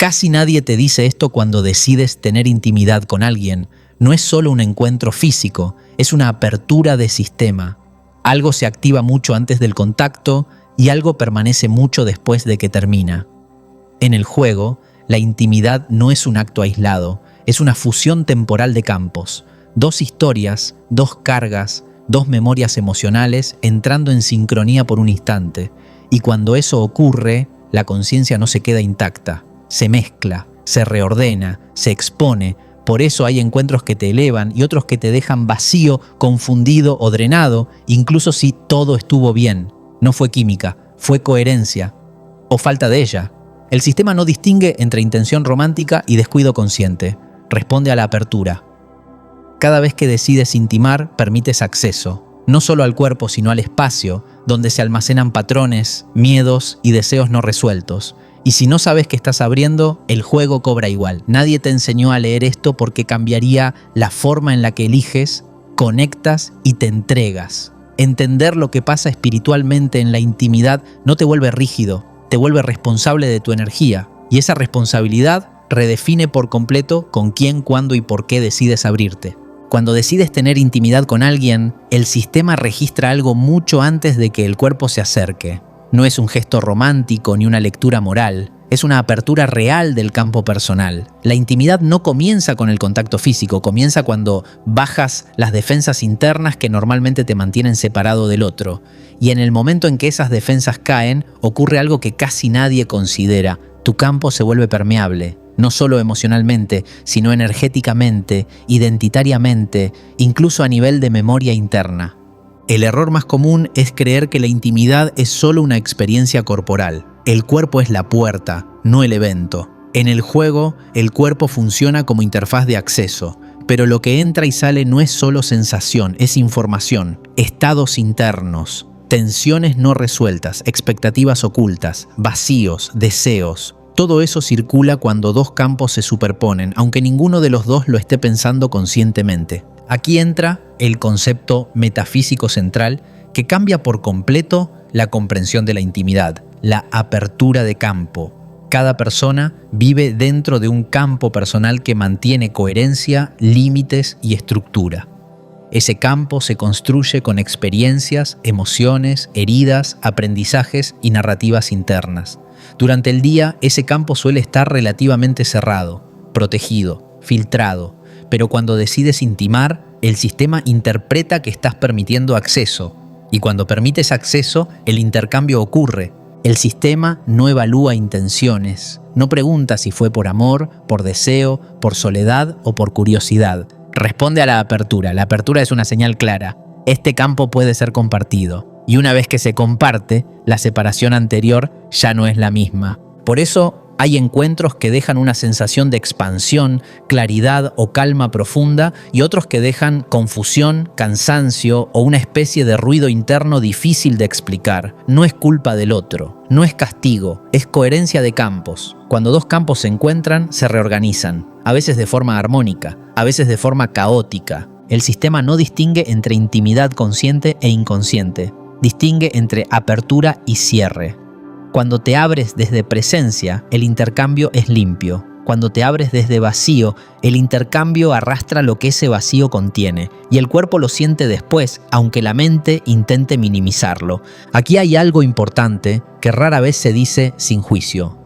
Casi nadie te dice esto cuando decides tener intimidad con alguien. No es solo un encuentro físico, es una apertura de sistema. Algo se activa mucho antes del contacto y algo permanece mucho después de que termina. En el juego, la intimidad no es un acto aislado, es una fusión temporal de campos. Dos historias, dos cargas, dos memorias emocionales entrando en sincronía por un instante. Y cuando eso ocurre, la conciencia no se queda intacta, se mezcla, se reordena, se expone. Por eso hay encuentros que te elevan y otros que te dejan vacío, confundido o drenado, incluso si todo estuvo bien. No fue química, fue coherencia o falta de ella. El sistema no distingue entre intención romántica y descuido consciente. Responde a la apertura. Cada vez que decides intimar, permites acceso, no solo al cuerpo, sino al espacio, donde se almacenan patrones, miedos y deseos no resueltos. Y si no sabes que estás abriendo, el juego cobra igual. Nadie te enseñó a leer esto porque cambiaría la forma en la que eliges, conectas y te entregas. Entender lo que pasa espiritualmente en la intimidad no te vuelve rígido, te vuelve responsable de tu energía. Y esa responsabilidad redefine por completo con quién, cuándo y por qué decides abrirte. Cuando decides tener intimidad con alguien, el sistema registra algo mucho antes de que el cuerpo se acerque. No es un gesto romántico ni una lectura moral, es una apertura real del campo personal. La intimidad no comienza con el contacto físico, comienza cuando bajas las defensas internas que normalmente te mantienen separado del otro. Y en el momento en que esas defensas caen, ocurre algo que casi nadie considera. Tu campo se vuelve permeable. No solo emocionalmente, sino energéticamente, identitariamente, incluso a nivel de memoria interna. El error más común es creer que la intimidad es solo una experiencia corporal. El cuerpo es la puerta, no el evento. En el juego, el cuerpo funciona como interfaz de acceso, pero lo que entra y sale no es solo sensación, es información, estados internos, tensiones no resueltas, expectativas ocultas, vacíos, deseos. Todo eso circula cuando dos campos se superponen, aunque ninguno de los dos lo esté pensando conscientemente. Aquí entra el concepto metafísico central que cambia por completo la comprensión de la intimidad, la apertura de campo. Cada persona vive dentro de un campo personal que mantiene coherencia, límites y estructura. Ese campo se construye con experiencias, emociones, heridas, aprendizajes y narrativas internas. Durante el día, ese campo suele estar relativamente cerrado, protegido, filtrado, pero cuando decides intimar, el sistema interpreta que estás permitiendo acceso, y cuando permites acceso, el intercambio ocurre. El sistema no evalúa intenciones, no pregunta si fue por amor, por deseo, por soledad o por curiosidad. Responde a la apertura. La apertura es una señal clara. Este campo puede ser compartido. Y una vez que se comparte, la separación anterior ya no es la misma. Por eso hay encuentros que dejan una sensación de expansión, claridad o calma profunda y otros que dejan confusión, cansancio o una especie de ruido interno difícil de explicar. No es culpa del otro, no es castigo, es coherencia de campos. Cuando dos campos se encuentran, se reorganizan, a veces de forma armónica, a veces de forma caótica. El sistema no distingue entre intimidad consciente e inconsciente. Distingue entre apertura y cierre. Cuando te abres desde presencia, el intercambio es limpio. Cuando te abres desde vacío, el intercambio arrastra lo que ese vacío contiene, y el cuerpo lo siente después, aunque la mente intente minimizarlo. Aquí hay algo importante que rara vez se dice sin juicio.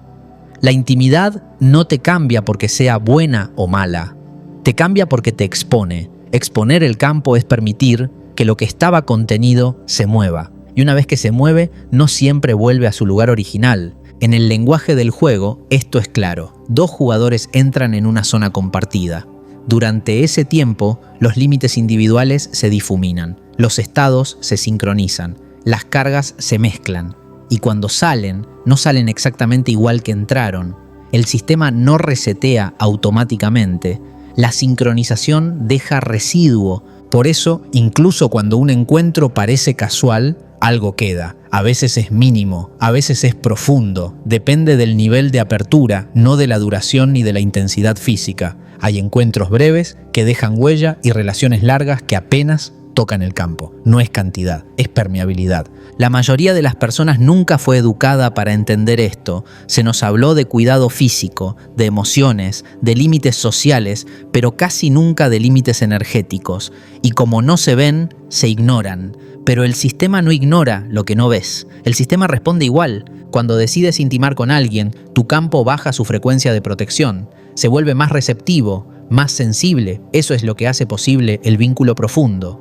La intimidad no te cambia porque sea buena o mala. Te cambia porque te expone. Exponer el campo es permitir que lo que estaba contenido se mueva. Y una vez que se mueve, no siempre vuelve a su lugar original. En el lenguaje del juego, esto es claro. Dos jugadores entran en una zona compartida. Durante ese tiempo, los límites individuales se difuminan, los estados se sincronizan, las cargas se mezclan. Y cuando salen, no salen exactamente igual que entraron. El sistema no resetea automáticamente. La sincronización deja residuo. Por eso, incluso cuando un encuentro parece casual, algo queda. A veces es mínimo, a veces es profundo. Depende del nivel de apertura, no de la duración ni de la intensidad física. Hay encuentros breves que dejan huella y relaciones largas que apenas tocan el campo. No es cantidad, es permeabilidad. La mayoría de las personas nunca fue educada para entender esto. Se nos habló de cuidado físico, de emociones, de límites sociales, pero casi nunca de límites energéticos. Y como no se ven, se ignoran. Pero el sistema no ignora lo que no ves. El sistema responde igual. Cuando decides intimar con alguien, tu campo baja su frecuencia de protección. Se vuelve más receptivo, más sensible. Eso es lo que hace posible el vínculo profundo.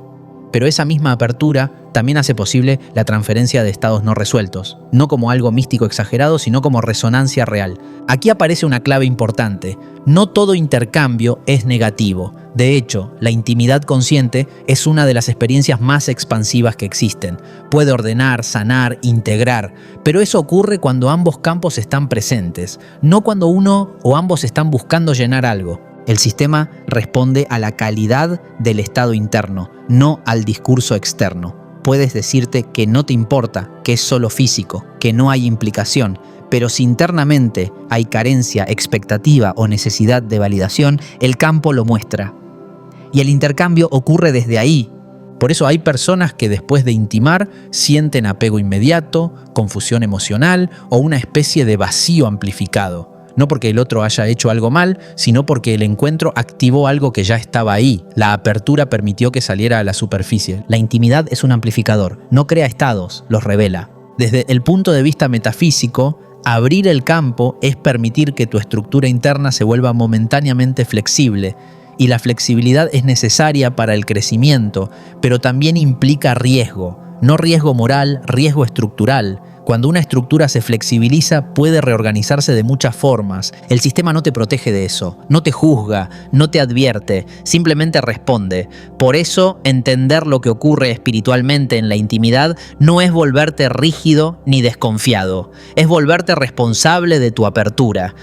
Pero esa misma apertura también hace posible la transferencia de estados no resueltos, no como algo místico exagerado, sino como resonancia real. Aquí aparece una clave importante. No todo intercambio es negativo. De hecho, la intimidad consciente es una de las experiencias más expansivas que existen. Puede ordenar, sanar, integrar, pero eso ocurre cuando ambos campos están presentes, no cuando uno o ambos están buscando llenar algo. El sistema responde a la calidad del estado interno, no al discurso externo. Puedes decirte que no te importa, que es solo físico, que no hay implicación, pero si internamente hay carencia, expectativa o necesidad de validación, el campo lo muestra. Y el intercambio ocurre desde ahí. Por eso hay personas que después de intimar sienten apego inmediato, confusión emocional o una especie de vacío amplificado. No porque el otro haya hecho algo mal, sino porque el encuentro activó algo que ya estaba ahí. La apertura permitió que saliera a la superficie. La intimidad es un amplificador, no crea estados, los revela. Desde el punto de vista metafísico, abrir el campo es permitir que tu estructura interna se vuelva momentáneamente flexible. Y la flexibilidad es necesaria para el crecimiento, pero también implica riesgo. No riesgo moral, riesgo estructural. Cuando una estructura se flexibiliza, puede reorganizarse de muchas formas. El sistema no te protege de eso, no te juzga, no te advierte, simplemente responde. Por eso, entender lo que ocurre espiritualmente en la intimidad no es volverte rígido ni desconfiado, es volverte responsable de tu apertura.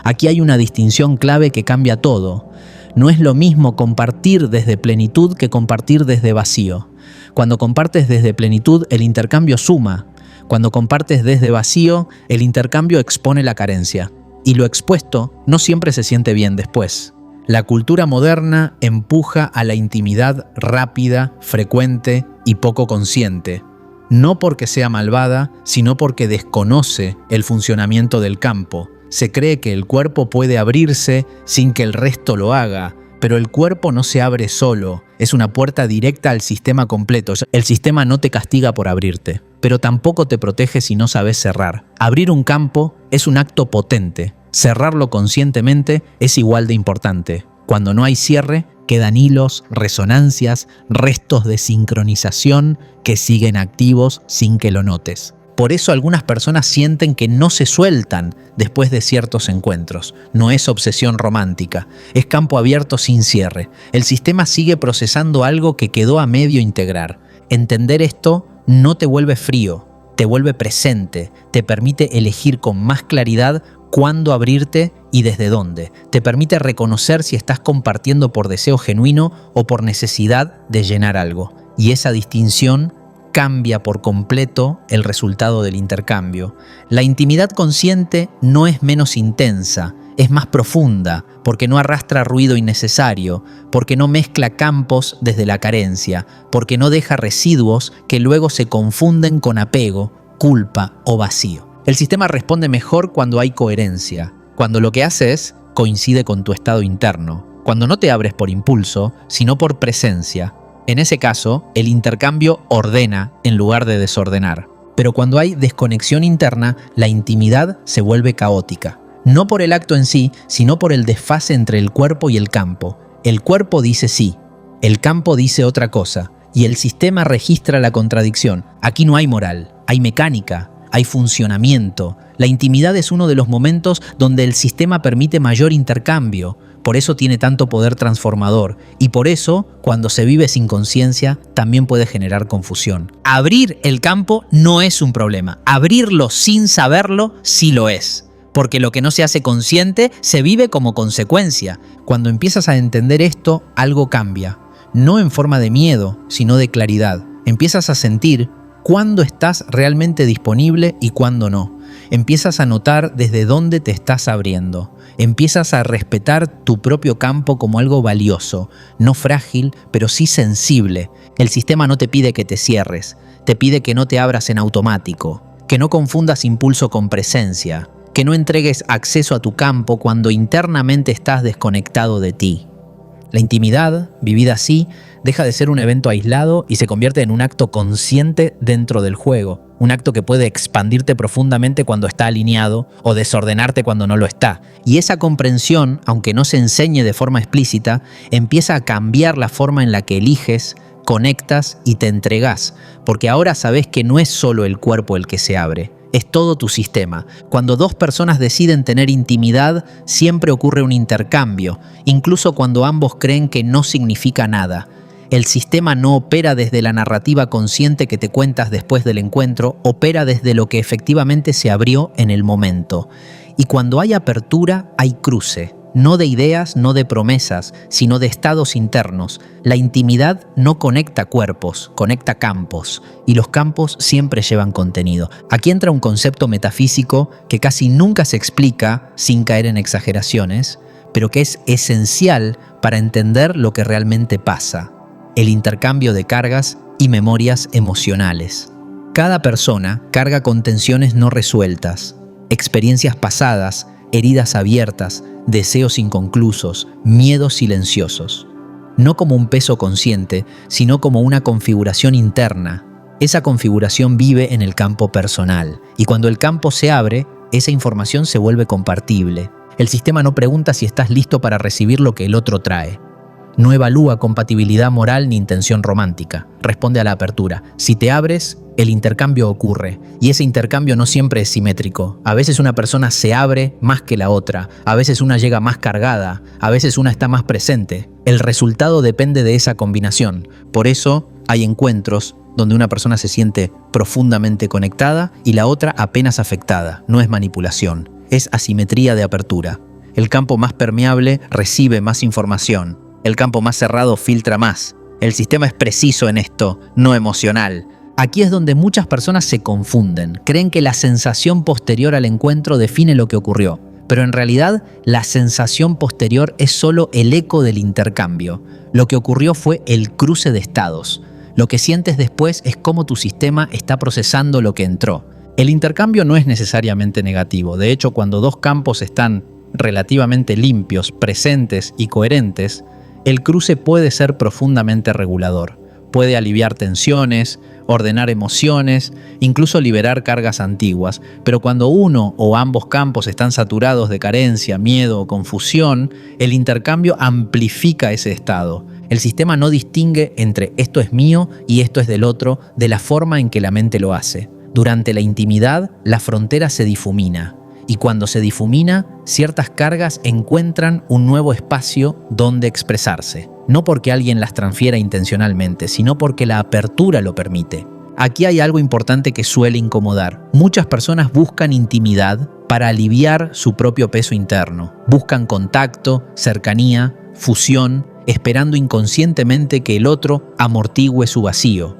Aquí hay una distinción clave que cambia todo. No es lo mismo compartir desde plenitud que compartir desde vacío. Cuando compartes desde plenitud, el intercambio suma. Cuando compartes desde vacío, el intercambio expone la carencia. Y lo expuesto no siempre se siente bien después. La cultura moderna empuja a la intimidad rápida, frecuente y poco consciente. No porque sea malvada, sino porque desconoce el funcionamiento del campo. Se cree que el cuerpo puede abrirse sin que el resto lo haga, pero el cuerpo no se abre solo. Es una puerta directa al sistema completo. El sistema no te castiga por abrirte, pero tampoco te protege si no sabes cerrar. Abrir un campo es un acto potente. Cerrarlo conscientemente es igual de importante. Cuando no hay cierre, quedan hilos, resonancias, restos de sincronización que siguen activos sin que lo notes. Por eso algunas personas sienten que no se sueltan después de ciertos encuentros. No es obsesión romántica, es campo abierto sin cierre. El sistema sigue procesando algo que quedó a medio integrar. Entender esto no te vuelve frío, te vuelve presente, te permite elegir con más claridad cuándo abrirte y desde dónde. Te permite reconocer si estás compartiendo por deseo genuino o por necesidad de llenar algo. Y esa distinción cambia por completo el resultado del intercambio. La intimidad consciente no es menos intensa, es más profunda, porque no arrastra ruido innecesario, porque no mezcla campos desde la carencia, porque no deja residuos que luego se confunden con apego, culpa o vacío. El sistema responde mejor cuando hay coherencia, cuando lo que haces coincide con tu estado interno, cuando no te abres por impulso, sino por presencia. En ese caso, el intercambio ordena en lugar de desordenar. Pero cuando hay desconexión interna, la intimidad se vuelve caótica. No por el acto en sí, sino por el desfase entre el cuerpo y el campo. El cuerpo dice sí, el campo dice otra cosa, y el sistema registra la contradicción. Aquí no hay moral, hay mecánica, hay funcionamiento. La intimidad es uno de los momentos donde el sistema permite mayor intercambio. Por eso tiene tanto poder transformador y por eso, cuando se vive sin conciencia, también puede generar confusión. Abrir el campo no es un problema. Abrirlo sin saberlo sí lo es. Porque lo que no se hace consciente se vive como consecuencia. Cuando empiezas a entender esto, algo cambia. No en forma de miedo, sino de claridad. Empiezas a sentir cuándo estás realmente disponible y cuándo no. Empiezas a notar desde dónde te estás abriendo. Empiezas a respetar tu propio campo como algo valioso, no frágil, pero sí sensible. El sistema no te pide que te cierres, te pide que no te abras en automático, que no confundas impulso con presencia, que no entregues acceso a tu campo cuando internamente estás desconectado de ti. La intimidad, vivida así, deja de ser un evento aislado y se convierte en un acto consciente dentro del juego, un acto que puede expandirte profundamente cuando está alineado o desordenarte cuando no lo está. Y esa comprensión, aunque no se enseñe de forma explícita, empieza a cambiar la forma en la que eliges, conectas y te entregas, porque ahora sabes que no es solo el cuerpo el que se abre, es todo tu sistema. Cuando dos personas deciden tener intimidad, siempre ocurre un intercambio, incluso cuando ambos creen que no significa nada. El sistema no opera desde la narrativa consciente que te cuentas después del encuentro, opera desde lo que efectivamente se abrió en el momento. Y cuando hay apertura, hay cruce. No de ideas, no de promesas, sino de estados internos. La intimidad no conecta cuerpos, conecta campos, y los campos siempre llevan contenido. Aquí entra un concepto metafísico que casi nunca se explica sin caer en exageraciones, pero que es esencial para entender lo que realmente pasa: el intercambio de cargas y memorias emocionales. Cada persona carga con tensiones no resueltas, experiencias pasadas, heridas abiertas, deseos inconclusos, miedos silenciosos. No como un peso consciente, sino como una configuración interna. Esa configuración vive en el campo personal, y cuando el campo se abre, esa información se vuelve compartible. El sistema no pregunta si estás listo para recibir lo que el otro trae. No evalúa compatibilidad moral ni intención romántica. Responde a la apertura. Si te abres, el intercambio ocurre. Y ese intercambio no siempre es simétrico. A veces una persona se abre más que la otra. A veces una llega más cargada. A veces una está más presente. El resultado depende de esa combinación. Por eso hay encuentros donde una persona se siente profundamente conectada y la otra apenas afectada. No es manipulación. Es asimetría de apertura. El campo más permeable recibe más información. El campo más cerrado filtra más. El sistema es preciso en esto, no emocional. Aquí es donde muchas personas se confunden. Creen que la sensación posterior al encuentro define lo que ocurrió. Pero en realidad, la sensación posterior es solo el eco del intercambio. Lo que ocurrió fue el cruce de estados. Lo que sientes después es cómo tu sistema está procesando lo que entró. El intercambio no es necesariamente negativo. De hecho, cuando dos campos están relativamente limpios, presentes y coherentes, el cruce puede ser profundamente regulador. Puede aliviar tensiones, ordenar emociones, incluso liberar cargas antiguas. Pero cuando uno o ambos campos están saturados de carencia, miedo o confusión, el intercambio amplifica ese estado. El sistema no distingue entre esto es mío y esto es del otro de la forma en que la mente lo hace. Durante la intimidad, la frontera se difumina. Y cuando se difumina, ciertas cargas encuentran un nuevo espacio donde expresarse. No porque alguien las transfiera intencionalmente, sino porque la apertura lo permite. Aquí hay algo importante que suele incomodar. Muchas personas buscan intimidad para aliviar su propio peso interno. Buscan contacto, cercanía, fusión, esperando inconscientemente que el otro amortigüe su vacío.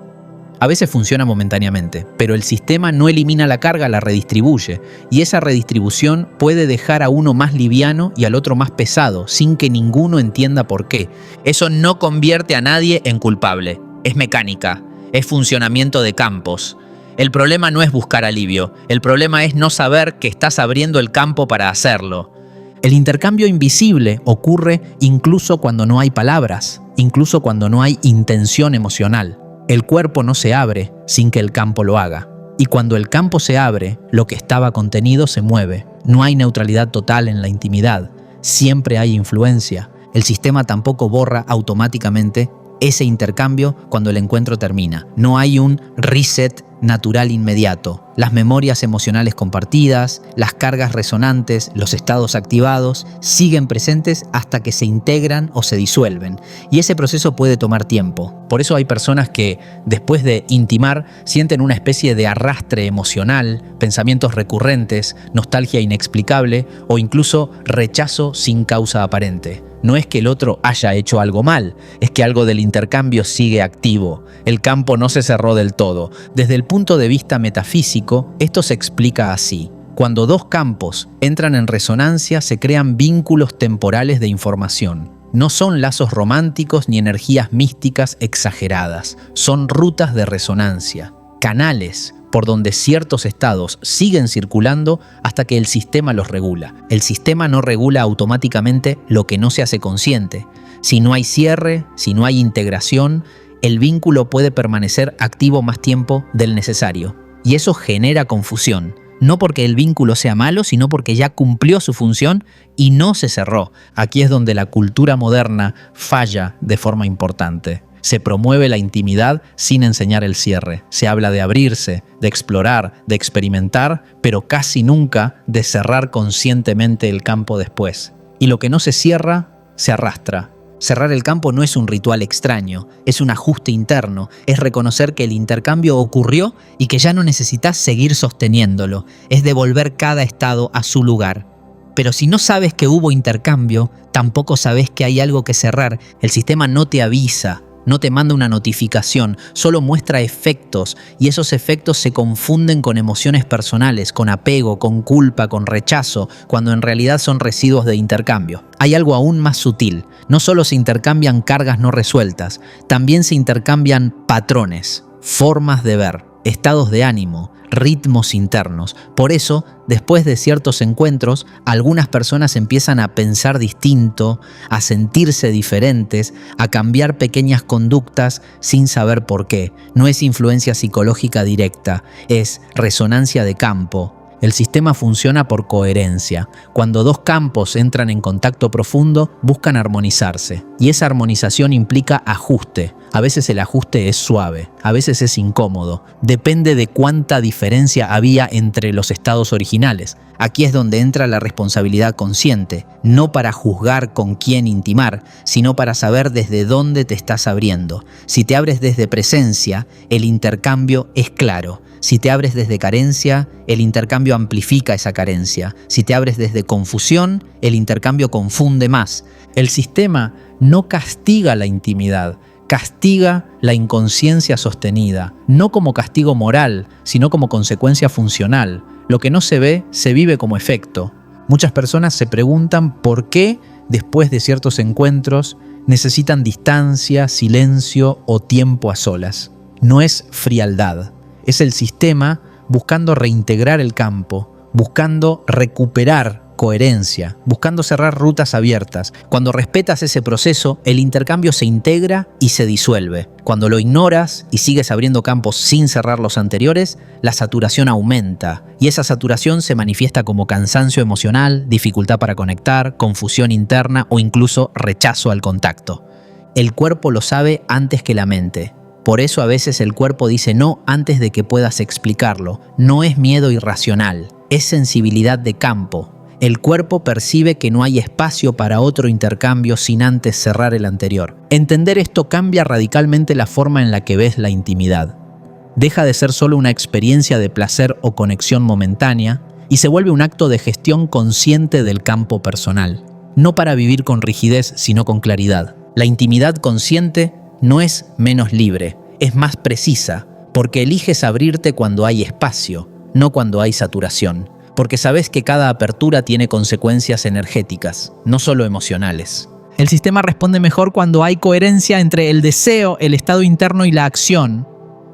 A veces funciona momentáneamente, pero el sistema no elimina la carga, la redistribuye, y esa redistribución puede dejar a uno más liviano y al otro más pesado, sin que ninguno entienda por qué. Eso no convierte a nadie en culpable. Es mecánica, es funcionamiento de campos. El problema no es buscar alivio, el problema es no saber que estás abriendo el campo para hacerlo. El intercambio invisible ocurre incluso cuando no hay palabras, incluso cuando no hay intención emocional. El cuerpo no se abre sin que el campo lo haga. Y cuando el campo se abre, lo que estaba contenido se mueve. No hay neutralidad total en la intimidad. Siempre hay influencia. El sistema tampoco borra automáticamente ese intercambio cuando el encuentro termina. No hay un reset natural inmediato. Las memorias emocionales compartidas, las cargas resonantes, los estados activados siguen presentes hasta que se integran o se disuelven. Y ese proceso puede tomar tiempo. Por eso hay personas que, después de intimar, sienten una especie de arrastre emocional, pensamientos recurrentes, nostalgia inexplicable o incluso rechazo sin causa aparente. No es que el otro haya hecho algo mal, es que algo del intercambio sigue activo. El campo no se cerró del todo. Desde el punto de vista metafísico, esto se explica así. Cuando dos campos entran en resonancia, se crean vínculos temporales de información. No son lazos románticos ni energías místicas exageradas, son rutas de resonancia, canales por donde ciertos estados siguen circulando hasta que el sistema los regula. El sistema no regula automáticamente lo que no se hace consciente. Si no hay cierre, si no hay integración, el vínculo puede permanecer activo más tiempo del necesario. Y eso genera confusión. No porque el vínculo sea malo, sino porque ya cumplió su función y no se cerró. Aquí es donde la cultura moderna falla de forma importante. Se promueve la intimidad sin enseñar el cierre. Se habla de abrirse, de explorar, de experimentar, pero casi nunca de cerrar conscientemente el campo después. Y lo que no se cierra, se arrastra. Cerrar el campo no es un ritual extraño, es un ajuste interno, es reconocer que el intercambio ocurrió y que ya no necesitas seguir sosteniéndolo, es devolver cada estado a su lugar. Pero si no sabes que hubo intercambio, tampoco sabes que hay algo que cerrar. El sistema no te avisa, no te manda una notificación, solo muestra efectos y esos efectos se confunden con emociones personales, con apego, con culpa, con rechazo, cuando en realidad son residuos de intercambio. Hay algo aún más sutil. No solo se intercambian cargas no resueltas, también se intercambian patrones, formas de ver, estados de ánimo, ritmos internos. Por eso, después de ciertos encuentros, algunas personas empiezan a pensar distinto, a sentirse diferentes, a cambiar pequeñas conductas sin saber por qué. No es influencia psicológica directa, es resonancia de campo. El sistema funciona por coherencia. Cuando dos campos entran en contacto profundo, buscan armonizarse. Y esa armonización implica ajuste. A veces el ajuste es suave, a veces es incómodo. Depende de cuánta diferencia había entre los estados originales. Aquí es donde entra la responsabilidad consciente, no para juzgar con quién intimar, sino para saber desde dónde te estás abriendo. Si te abres desde presencia, el intercambio es claro. Si te abres desde carencia, el intercambio amplifica esa carencia. Si te abres desde confusión, el intercambio confunde más. El sistema no castiga la intimidad, castiga la inconsciencia sostenida, no como castigo moral, sino como consecuencia funcional. Lo que no se ve, se vive como efecto. Muchas personas se preguntan por qué, después de ciertos encuentros, necesitan distancia, silencio o tiempo a solas. No es frialdad. Es el sistema buscando reintegrar el campo, buscando recuperar coherencia, buscando cerrar rutas abiertas. Cuando respetas ese proceso, el intercambio se integra y se disuelve. Cuando lo ignoras y sigues abriendo campos sin cerrar los anteriores, la saturación aumenta. Y esa saturación se manifiesta como cansancio emocional, dificultad para conectar, confusión interna o incluso rechazo al contacto. El cuerpo lo sabe antes que la mente. Por eso a veces el cuerpo dice no antes de que puedas explicarlo. No es miedo irracional, es sensibilidad de campo. El cuerpo percibe que no hay espacio para otro intercambio sin antes cerrar el anterior. Entender esto cambia radicalmente la forma en la que ves la intimidad. Deja de ser solo una experiencia de placer o conexión momentánea y se vuelve un acto de gestión consciente del campo personal. No para vivir con rigidez, sino con claridad. La intimidad consciente no es menos libre, es más precisa, porque eliges abrirte cuando hay espacio, no cuando hay saturación. Porque sabes que cada apertura tiene consecuencias energéticas, no solo emocionales. El sistema responde mejor cuando hay coherencia entre el deseo, el estado interno y la acción.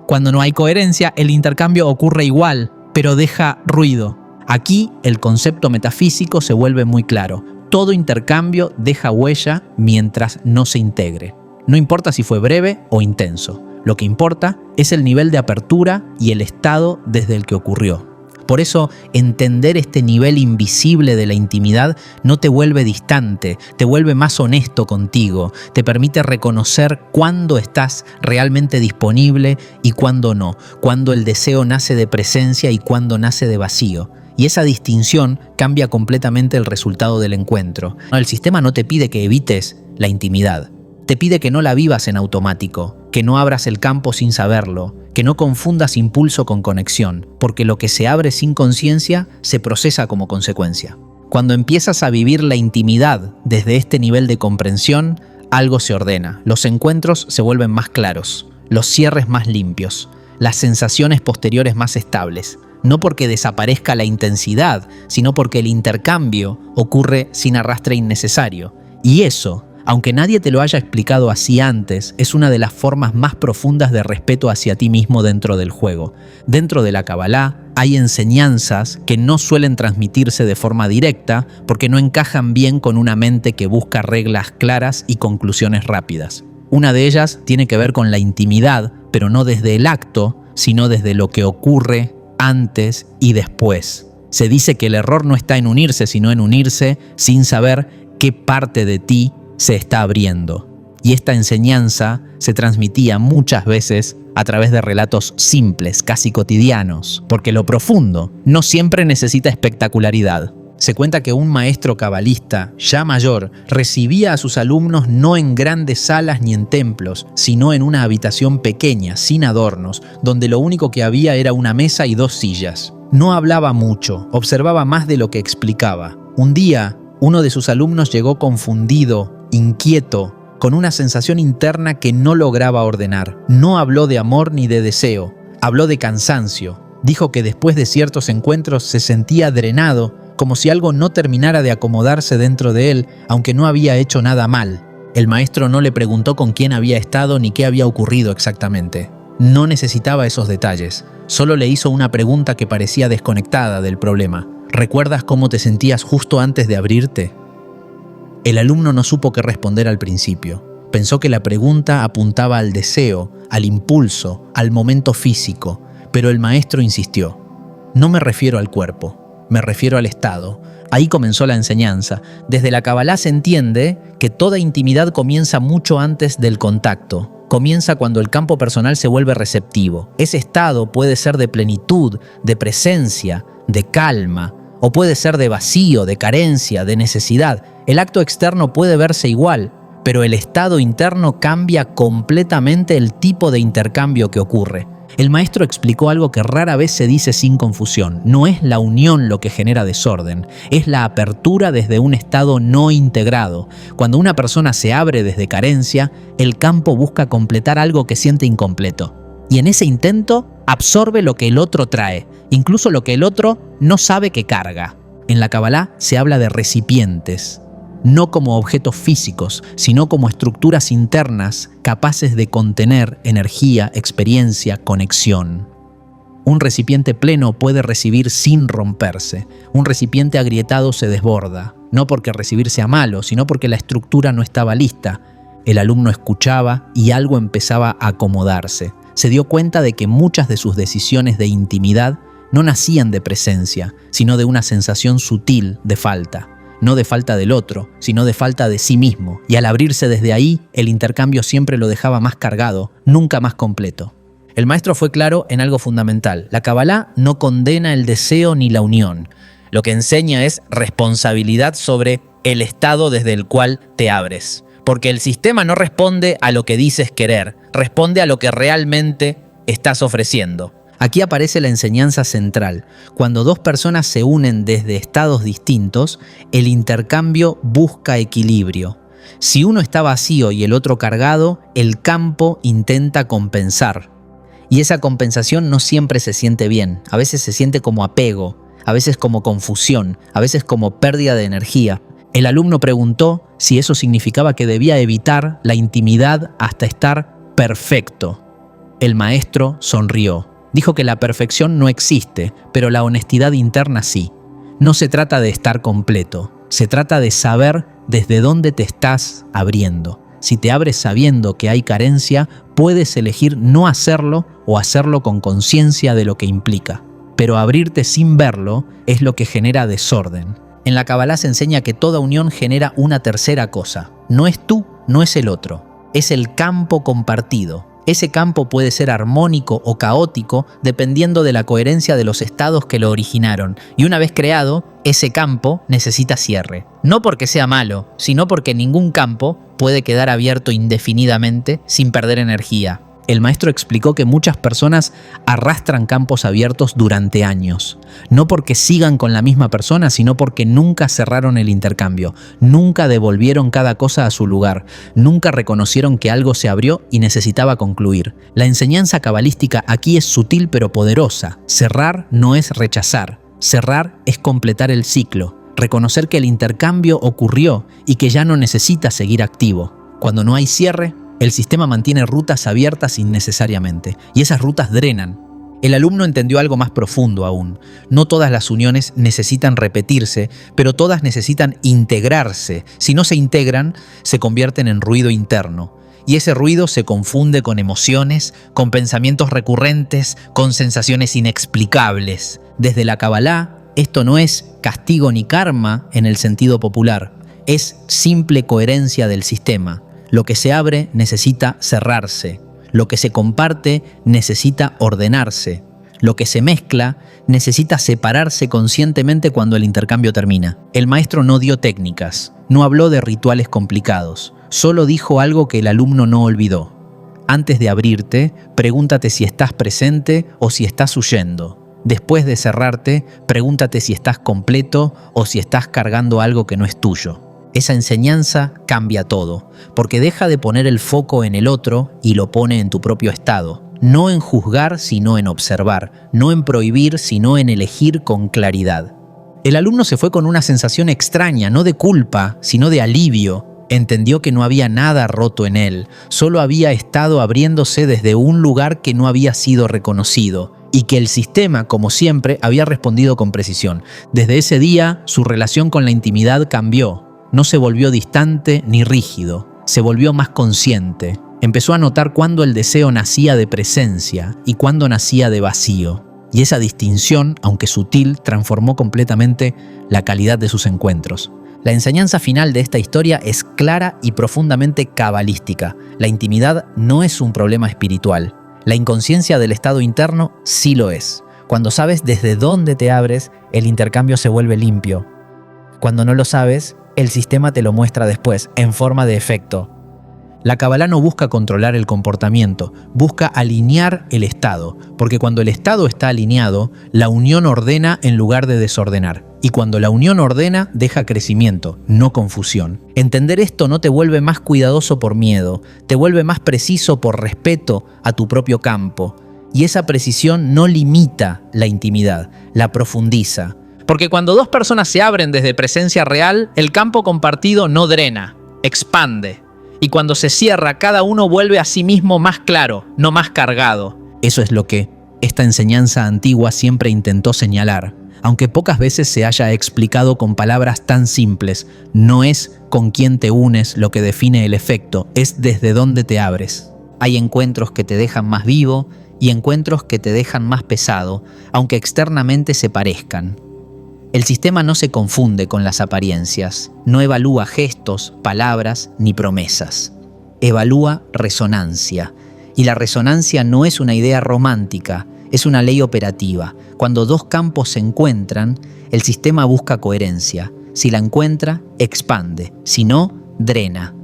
Cuando no hay coherencia, el intercambio ocurre igual, pero deja ruido. Aquí el concepto metafísico se vuelve muy claro. Todo intercambio deja huella mientras no se integre. No importa si fue breve o intenso. Lo que importa es el nivel de apertura y el estado desde el que ocurrió. Por eso, entender este nivel invisible de la intimidad no te vuelve distante, te vuelve más honesto contigo, te permite reconocer cuándo estás realmente disponible y cuándo no, cuándo el deseo nace de presencia y cuándo nace de vacío. Y esa distinción cambia completamente el resultado del encuentro. El sistema no te pide que evites la intimidad, te pide que no la vivas en automático, que no abras el campo sin saberlo, que no confundas impulso con conexión, porque lo que se abre sin conciencia se procesa como consecuencia. Cuando empiezas a vivir la intimidad desde este nivel de comprensión, algo se ordena, los encuentros se vuelven más claros, los cierres más limpios, las sensaciones posteriores más estables. no porque desaparezca la intensidad, sino porque el intercambio ocurre sin arrastre innecesario. Y eso, aunque nadie te lo haya explicado así antes, es una de las formas más profundas de respeto hacia ti mismo dentro del juego. Dentro de la Kabbalah hay enseñanzas que no suelen transmitirse de forma directa porque no encajan bien con una mente que busca reglas claras y conclusiones rápidas. Una de ellas tiene que ver con la intimidad, pero no desde el acto, sino desde lo que ocurre antes y después. Se dice que el error no está en unirse, sino en unirse sin saber qué parte de ti se está abriendo. Y esta enseñanza se transmitía muchas veces a través de relatos simples, casi cotidianos, porque lo profundo no siempre necesita espectacularidad. Se cuenta que un maestro cabalista, ya mayor, recibía a sus alumnos no en grandes salas ni en templos, sino en una habitación pequeña, sin adornos, donde lo único que había era una mesa y 2 sillas. No hablaba mucho, observaba más de lo que explicaba. Un día, uno de sus alumnos llegó confundido, inquieto, con una sensación interna que no lograba ordenar. No habló de amor ni de deseo, habló de cansancio. Dijo que después de ciertos encuentros se sentía drenado, como si algo no terminara de acomodarse dentro de él, aunque no había hecho nada mal. El maestro no le preguntó con quién había estado ni qué había ocurrido exactamente. No necesitaba esos detalles. Solo le hizo una pregunta que parecía desconectada del problema. ¿Recuerdas cómo te sentías justo antes de abrirte? El alumno no supo qué responder al principio. Pensó que la pregunta apuntaba al deseo, al impulso, al momento físico, pero el maestro insistió. No me refiero al cuerpo. Me refiero al estado. Ahí comenzó la enseñanza. Desde la Kabbalah se entiende que toda intimidad comienza mucho antes del contacto. Comienza cuando el campo personal se vuelve receptivo. Ese estado puede ser de plenitud, de presencia, de calma, o puede ser de vacío, de carencia, de necesidad. El acto externo puede verse igual, pero el estado interno cambia completamente el tipo de intercambio que ocurre. El maestro explicó algo que rara vez se dice sin confusión. No es la unión lo que genera desorden, es la apertura desde un estado no integrado. Cuando una persona se abre desde carencia, el campo busca completar algo que siente incompleto. Y en ese intento absorbe lo que el otro trae, incluso lo que el otro no sabe que carga. En la Kabbalah se habla de recipientes, no como objetos físicos, sino como estructuras internas capaces de contener energía, experiencia, conexión. Un recipiente pleno puede recibir sin romperse. Un recipiente agrietado se desborda, no porque recibir sea malo, sino porque la estructura no estaba lista. El alumno escuchaba y algo empezaba a acomodarse. Se dio cuenta de que muchas de sus decisiones de intimidad no nacían de presencia, sino de una sensación sutil de falta. No de falta del otro, sino de falta de sí mismo. Y al abrirse desde ahí, el intercambio siempre lo dejaba más cargado, nunca más completo. El maestro fue claro en algo fundamental. La Kabbalah no condena el deseo ni la unión. Lo que enseña es responsabilidad sobre el estado desde el cual te abres. Porque el sistema no responde a lo que dices querer, responde a lo que realmente estás ofreciendo. Aquí aparece la enseñanza central. Cuando 2 personas se unen desde estados distintos, el intercambio busca equilibrio. Si uno está vacío y el otro cargado, el campo intenta compensar. Y esa compensación no siempre se siente bien. A veces se siente como apego, a veces como confusión, a veces como pérdida de energía. El alumno preguntó si eso significaba que debía evitar la intimidad hasta estar perfecto. El maestro sonrió. Dijo que la perfección no existe, pero la honestidad interna sí. No se trata de estar completo, se trata de saber desde dónde te estás abriendo. Si te abres sabiendo que hay carencia, puedes elegir no hacerlo o hacerlo con conciencia de lo que implica. Pero abrirte sin verlo es lo que genera desorden. En la Kabbalah se enseña que toda unión genera una tercera cosa. No es tú, no es el otro, es el campo compartido. Ese campo puede ser armónico o caótico dependiendo de la coherencia de los estados que lo originaron. Y una vez creado, ese campo necesita cierre. No porque sea malo, sino porque ningún campo puede quedar abierto indefinidamente sin perder energía. El maestro explicó que muchas personas arrastran campos abiertos durante años, no porque sigan con la misma persona, sino porque nunca cerraron el intercambio, nunca devolvieron cada cosa a su lugar, nunca reconocieron que algo se abrió y necesitaba concluir. La enseñanza cabalística aquí es sutil pero poderosa. Cerrar no es rechazar, cerrar es completar el ciclo, reconocer que el intercambio ocurrió y que ya no necesita seguir activo. Cuando no hay cierre, el sistema mantiene rutas abiertas innecesariamente, y esas rutas drenan. El alumno entendió algo más profundo aún. No todas las uniones necesitan repetirse, pero todas necesitan integrarse. Si no se integran, se convierten en ruido interno. Y ese ruido se confunde con emociones, con pensamientos recurrentes, con sensaciones inexplicables. Desde la Kabbalah, esto no es castigo ni karma en el sentido popular, es simple coherencia del sistema. Lo que se abre necesita cerrarse, lo que se comparte necesita ordenarse, lo que se mezcla necesita separarse conscientemente cuando el intercambio termina. El maestro no dio técnicas, no habló de rituales complicados, solo dijo algo que el alumno no olvidó. Antes de abrirte, pregúntate si estás presente o si estás huyendo. Después de cerrarte, pregúntate si estás completo o si estás cargando algo que no es tuyo. Esa enseñanza cambia todo, porque deja de poner el foco en el otro y lo pone en tu propio estado. No en juzgar, sino en observar. No en prohibir, sino en elegir con claridad. El alumno se fue con una sensación extraña, no de culpa, sino de alivio. Entendió que no había nada roto en él, solo había estado abriéndose desde un lugar que no había sido reconocido, y que el sistema, como siempre, había respondido con precisión. Desde ese día, su relación con la intimidad cambió. No se volvió distante ni rígido, se volvió más consciente. Empezó a notar cuándo el deseo nacía de presencia y cuándo nacía de vacío. Y esa distinción, aunque sutil, transformó completamente la calidad de sus encuentros. La enseñanza final de esta historia es clara y profundamente cabalística. La intimidad no es un problema espiritual. La inconsciencia del estado interno sí lo es. Cuando sabes desde dónde te abres, el intercambio se vuelve limpio. Cuando no lo sabes, el sistema te lo muestra después, en forma de efecto. La Kabbalah no busca controlar el comportamiento, busca alinear el estado, porque cuando el estado está alineado, la unión ordena en lugar de desordenar. Y cuando la unión ordena, deja crecimiento, no confusión. Entender esto no te vuelve más cuidadoso por miedo, te vuelve más preciso por respeto a tu propio campo. Y esa precisión no limita la intimidad, la profundiza. Porque cuando dos personas se abren desde presencia real, el campo compartido no drena, expande. Y cuando se cierra, cada uno vuelve a sí mismo más claro, no más cargado. Eso es lo que esta enseñanza antigua siempre intentó señalar. Aunque pocas veces se haya explicado con palabras tan simples, no es con quién te unes lo que define el efecto, es desde dónde te abres. Hay encuentros que te dejan más vivo y encuentros que te dejan más pesado, aunque externamente se parezcan. El sistema no se confunde con las apariencias, no evalúa gestos, palabras ni promesas. Evalúa resonancia. Y la resonancia no es una idea romántica, es una ley operativa. Cuando dos campos se encuentran, el sistema busca coherencia. Si la encuentra, expande. Si no, drena.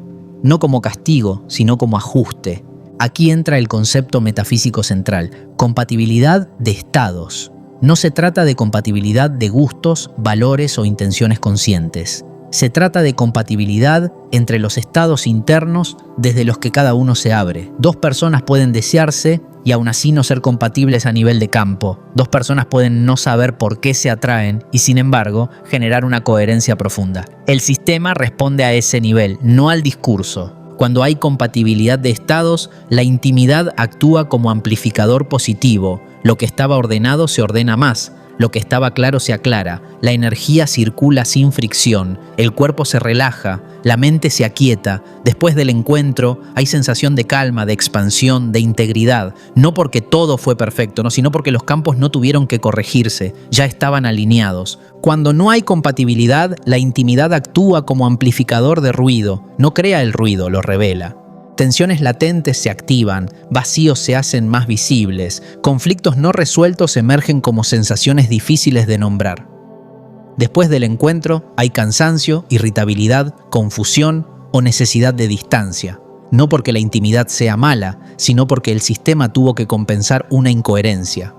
No como castigo, sino como ajuste. Aquí entra el concepto metafísico central, compatibilidad de estados. No se trata de compatibilidad de gustos, valores o intenciones conscientes. Se trata de compatibilidad entre los estados internos desde los que cada uno se abre. Dos personas pueden desearse y aún así no ser compatibles a nivel de campo. Dos personas pueden no saber por qué se atraen y sin embargo generar una coherencia profunda. El sistema responde a ese nivel, no al discurso. Cuando hay compatibilidad de estados, la intimidad actúa como amplificador positivo. Lo que estaba ordenado se ordena más, lo que estaba claro se aclara, la energía circula sin fricción, el cuerpo se relaja, la mente se aquieta. Después del encuentro hay sensación de calma, de expansión, de integridad, no porque todo fue perfecto, sino porque los campos no tuvieron que corregirse, ya estaban alineados. Cuando no hay compatibilidad, la intimidad actúa como amplificador de ruido, no crea el ruido, lo revela. Tensiones latentes se activan, vacíos se hacen más visibles, conflictos no resueltos emergen como sensaciones difíciles de nombrar. Después del encuentro hay cansancio, irritabilidad, confusión o necesidad de distancia. no porque la intimidad sea mala, sino porque el sistema tuvo que compensar una incoherencia.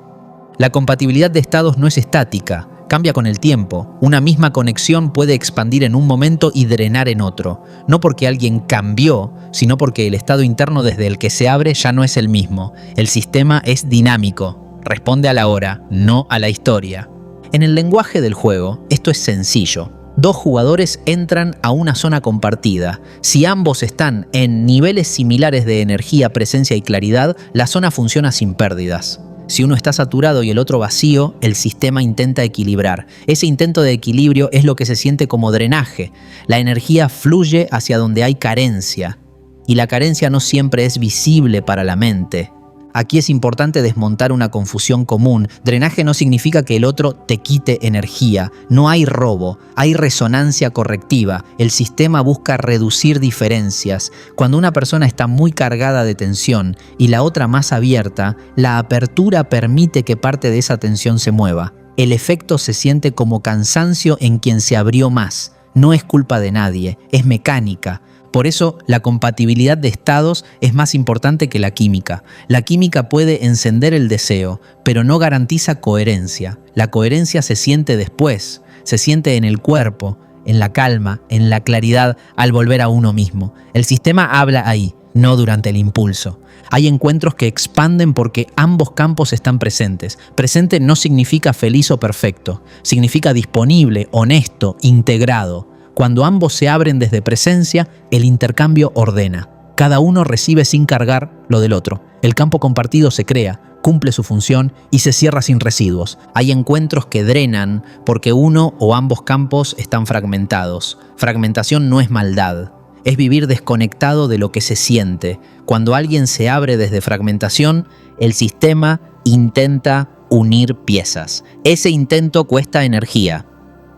La compatibilidad de estados no es estática, cambia con el tiempo. Una misma conexión puede expandir en un momento y drenar en otro, no porque alguien cambió, sino porque el estado interno desde el que se abre ya no es el mismo. El sistema es dinámico, responde a la hora, no a la historia. En el lenguaje del juego, esto es sencillo. Dos jugadores entran a una zona compartida. Si ambos están en niveles similares de energía, presencia y claridad, la zona funciona sin pérdidas. Si uno está saturado y el otro vacío, el sistema intenta equilibrar. Ese intento de equilibrio es lo que se siente como drenaje. La energía fluye hacia donde hay carencia. Y la carencia no siempre es visible para la mente. Aquí es importante desmontar una confusión común. Drenaje no significa que el otro te quite energía. No hay robo, hay resonancia correctiva. El sistema busca reducir diferencias. Cuando una persona está muy cargada de tensión y la otra más abierta, la apertura permite que parte de esa tensión se mueva. El efecto se siente como cansancio en quien se abrió más. No es culpa de nadie, es mecánica. Por eso, la compatibilidad de estados es más importante que la química. La química puede encender el deseo, pero no garantiza coherencia. La coherencia se siente después, se siente en el cuerpo, en la calma, en la claridad, al volver a uno mismo. El sistema habla ahí, no durante el impulso. Hay encuentros que expanden porque ambos campos están presentes. Presente no significa feliz o perfecto, significa disponible, honesto, integrado. Cuando ambos se abren desde presencia, el intercambio ordena. Cada uno recibe sin cargar lo del otro. El campo compartido se crea, cumple su función y se cierra sin residuos. Hay encuentros que drenan porque uno o ambos campos están fragmentados. Fragmentación no es maldad, es vivir desconectado de lo que se siente. Cuando alguien se abre desde fragmentación, el sistema intenta unir piezas. Ese intento cuesta energía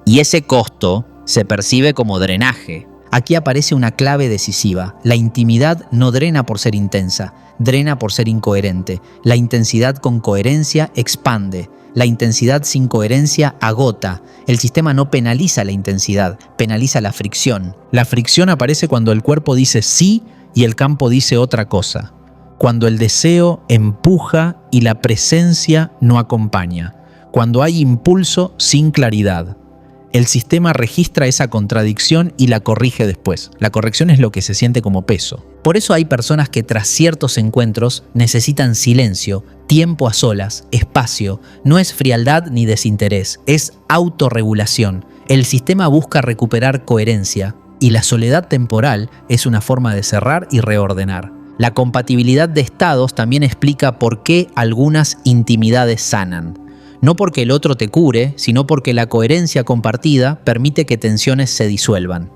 y ese costo se percibe como drenaje. Aquí aparece una clave decisiva. La intimidad no drena por ser intensa, drena por ser incoherente. La intensidad con coherencia expande. La intensidad sin coherencia agota. El sistema no penaliza la intensidad, penaliza la fricción. La fricción aparece cuando el cuerpo dice sí y el campo dice otra cosa. Cuando el deseo empuja y la presencia no acompaña. Cuando hay impulso sin claridad. El sistema registra esa contradicción y la corrige después. La corrección es lo que se siente como peso. Por eso hay personas que tras ciertos encuentros necesitan silencio, tiempo a solas, espacio. No es frialdad ni desinterés, es autorregulación. El sistema busca recuperar coherencia y la soledad temporal es una forma de cerrar y reordenar. La compatibilidad de estados también explica por qué algunas intimidades sanan. No porque el otro te cure, sino porque la coherencia compartida permite que tensiones se disuelvan.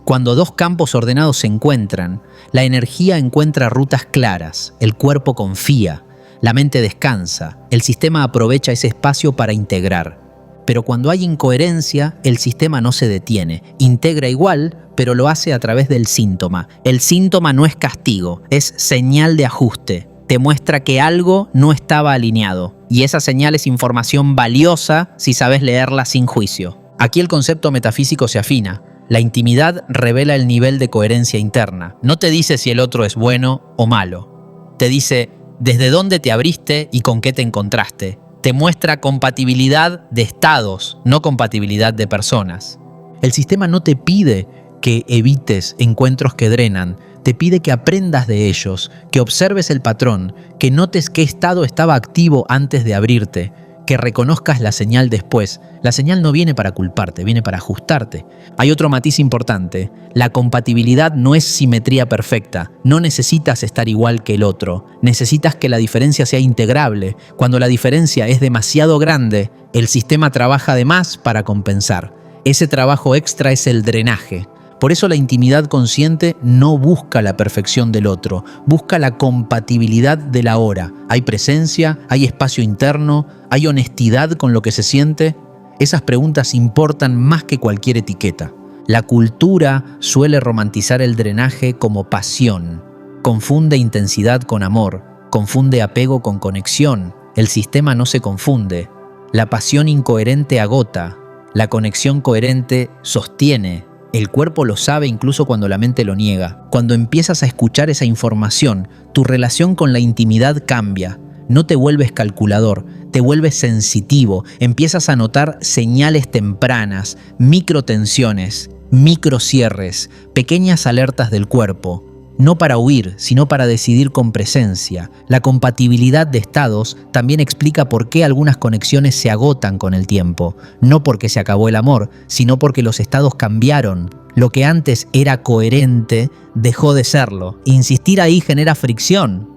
Cuando dos campos ordenados se encuentran, la energía encuentra rutas claras, el cuerpo confía, la mente descansa, el sistema aprovecha ese espacio para integrar. Pero cuando hay incoherencia, el sistema no se detiene, integra igual, pero lo hace a través del síntoma. El síntoma no es castigo, es señal de ajuste. Te muestra que algo no estaba alineado. Y esa señal es información valiosa si sabes leerla sin juicio. Aquí el concepto metafísico se afina. La intimidad revela el nivel de coherencia interna. No te dice si el otro es bueno o malo. Te dice desde dónde te abriste y con qué te encontraste. Te muestra compatibilidad de estados, no compatibilidad de personas. El sistema no te pide que evites encuentros que drenan. Te pide que aprendas de ellos, que observes el patrón, que notes qué estado estaba activo antes de abrirte, que reconozcas la señal después. La señal no viene para culparte, viene para ajustarte. Hay otro matiz importante. La compatibilidad no es simetría perfecta. No necesitas estar igual que el otro. Necesitas que la diferencia sea integrable. Cuando la diferencia es demasiado grande, el sistema trabaja de más para compensar. Ese trabajo extra es el drenaje. Por eso la intimidad consciente no busca la perfección del otro, busca la compatibilidad de la hora. Hay presencia, hay espacio interno, hay honestidad con lo que se siente. Esas preguntas importan más que cualquier etiqueta. La cultura suele romantizar el drenaje como pasión. Confunde intensidad con amor, confunde apego con conexión. El sistema no se confunde. La pasión incoherente agota, la conexión coherente sostiene. El cuerpo lo sabe incluso cuando la mente lo niega. Cuando empiezas a escuchar esa información, tu relación con la intimidad cambia. No te vuelves calculador, te vuelves sensitivo, empiezas a notar señales tempranas, microtensiones, microcierres, pequeñas alertas del cuerpo. No para huir, sino para decidir con presencia. La compatibilidad de estados también explica por qué algunas conexiones se agotan con el tiempo. No porque se acabó el amor, sino porque los estados cambiaron. Lo que antes era coherente dejó de serlo. Insistir ahí genera fricción.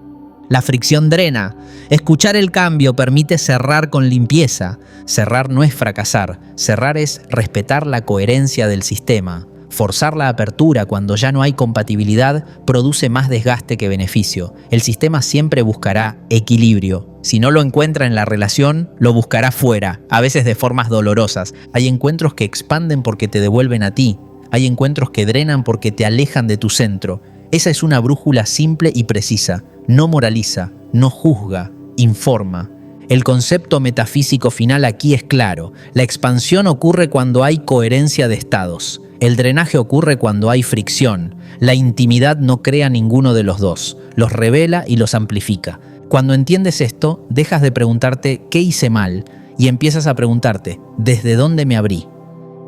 La fricción drena. Escuchar el cambio permite cerrar con limpieza. Cerrar no es fracasar. Cerrar es respetar la coherencia del sistema. Forzar la apertura cuando ya no hay compatibilidad produce más desgaste que beneficio. El sistema siempre buscará equilibrio. Si no lo encuentra en la relación, lo buscará fuera, a veces de formas dolorosas. Hay encuentros que expanden porque te devuelven a ti. Hay encuentros que drenan porque te alejan de tu centro. Esa es una brújula simple y precisa. No moraliza, no juzga, informa. El concepto metafísico final aquí es claro. La expansión ocurre cuando hay coherencia de estados. El drenaje ocurre cuando hay fricción. La intimidad no crea ninguno de los dos. Los revela y los amplifica. Cuando entiendes esto, dejas de preguntarte ¿qué hice mal? Y empiezas a preguntarte ¿desde dónde me abrí?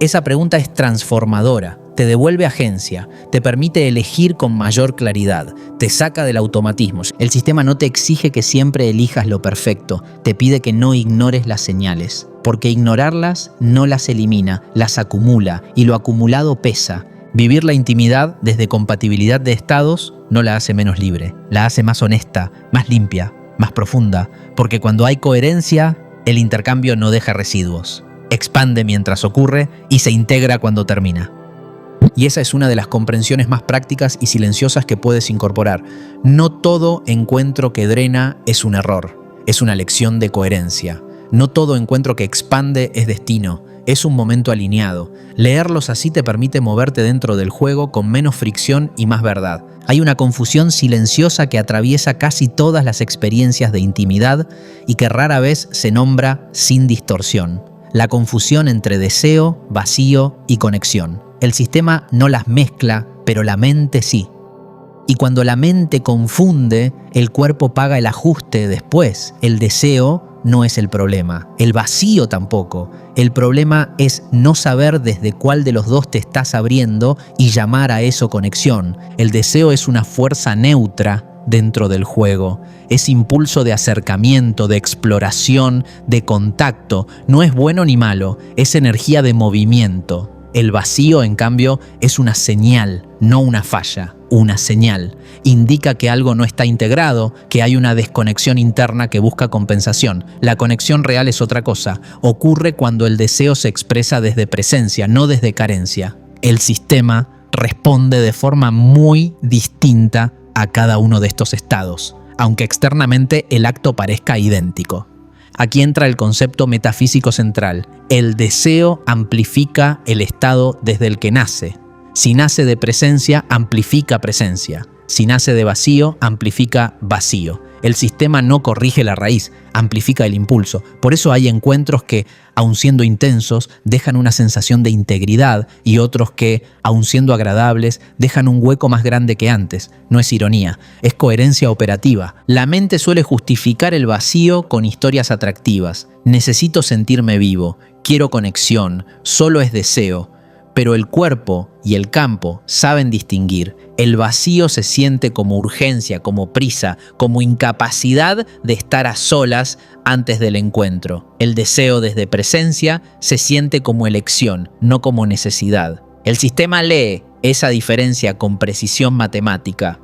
Esa pregunta es transformadora. Te devuelve agencia, te permite elegir con mayor claridad, te saca del automatismo. El sistema no te exige que siempre elijas lo perfecto, te pide que no ignores las señales, porque ignorarlas no las elimina, las acumula y lo acumulado pesa. Vivir la intimidad desde compatibilidad de estados no la hace menos libre, la hace más honesta, más limpia, más profunda, porque cuando hay coherencia, el intercambio no deja residuos, expande mientras ocurre y se integra cuando termina. Y esa es una de las comprensiones más prácticas y silenciosas que puedes incorporar. No todo encuentro que drena es un error, es una lección de coherencia. No todo encuentro que expande es destino, es un momento alineado. Leerlos así te permite moverte dentro del juego con menos fricción y más verdad. Hay una confusión silenciosa que atraviesa casi todas las experiencias de intimidad y que rara vez se nombra sin distorsión. La confusión entre deseo, vacío y conexión. El sistema no las mezcla, pero la mente sí. Y cuando la mente confunde, el cuerpo paga el ajuste después. El deseo no es el problema, el vacío tampoco. El problema es no saber desde cuál de los dos te estás abriendo y llamar a eso conexión. El deseo es una fuerza neutra dentro del juego. Es impulso de acercamiento, de exploración, de contacto. No es bueno ni malo, es energía de movimiento. El vacío, en cambio, es una señal, no una falla, una señal. Indica que algo no está integrado, que hay una desconexión interna que busca compensación. La conexión real es otra cosa. Ocurre cuando el deseo se expresa desde presencia, no desde carencia. El sistema responde de forma muy distinta a cada uno de estos estados, aunque externamente el acto parezca idéntico. Aquí entra el concepto metafísico central. El deseo amplifica el estado desde el que nace. Si nace de presencia, amplifica presencia. Si nace de vacío, amplifica vacío. El sistema no corrige la raíz, amplifica el impulso. Por eso hay encuentros que, aun siendo intensos, dejan una sensación de integridad y otros que, aun siendo agradables, dejan un hueco más grande que antes. No es ironía, es coherencia operativa. La mente suele justificar el vacío con historias atractivas. Necesito sentirme vivo, quiero conexión, solo es deseo. Pero el cuerpo y el campo saben distinguir. El vacío se siente como urgencia, como prisa, como incapacidad de estar a solas antes del encuentro. El deseo desde presencia se siente como elección, no como necesidad. El sistema lee esa diferencia con precisión matemática.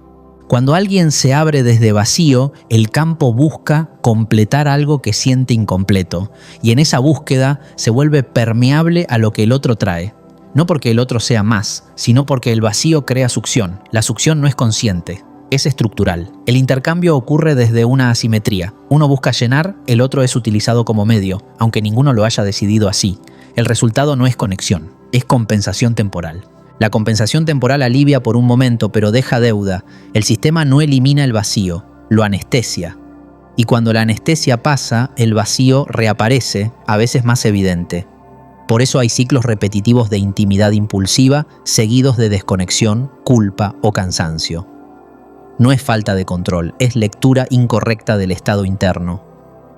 Cuando alguien se abre desde vacío, el campo busca completar algo que siente incompleto, y en esa búsqueda se vuelve permeable a lo que el otro trae. No porque el otro sea más, sino porque el vacío crea succión. La succión no es consciente, es estructural. El intercambio ocurre desde una asimetría. Uno busca llenar, el otro es utilizado como medio, aunque ninguno lo haya decidido así. El resultado no es conexión, es compensación temporal. La compensación temporal alivia por un momento, pero deja deuda. El sistema no elimina el vacío, lo anestesia. Y cuando la anestesia pasa, el vacío reaparece, a veces más evidente. Por eso hay ciclos repetitivos de intimidad impulsiva seguidos de desconexión, culpa o cansancio. No es falta de control, es lectura incorrecta del estado interno.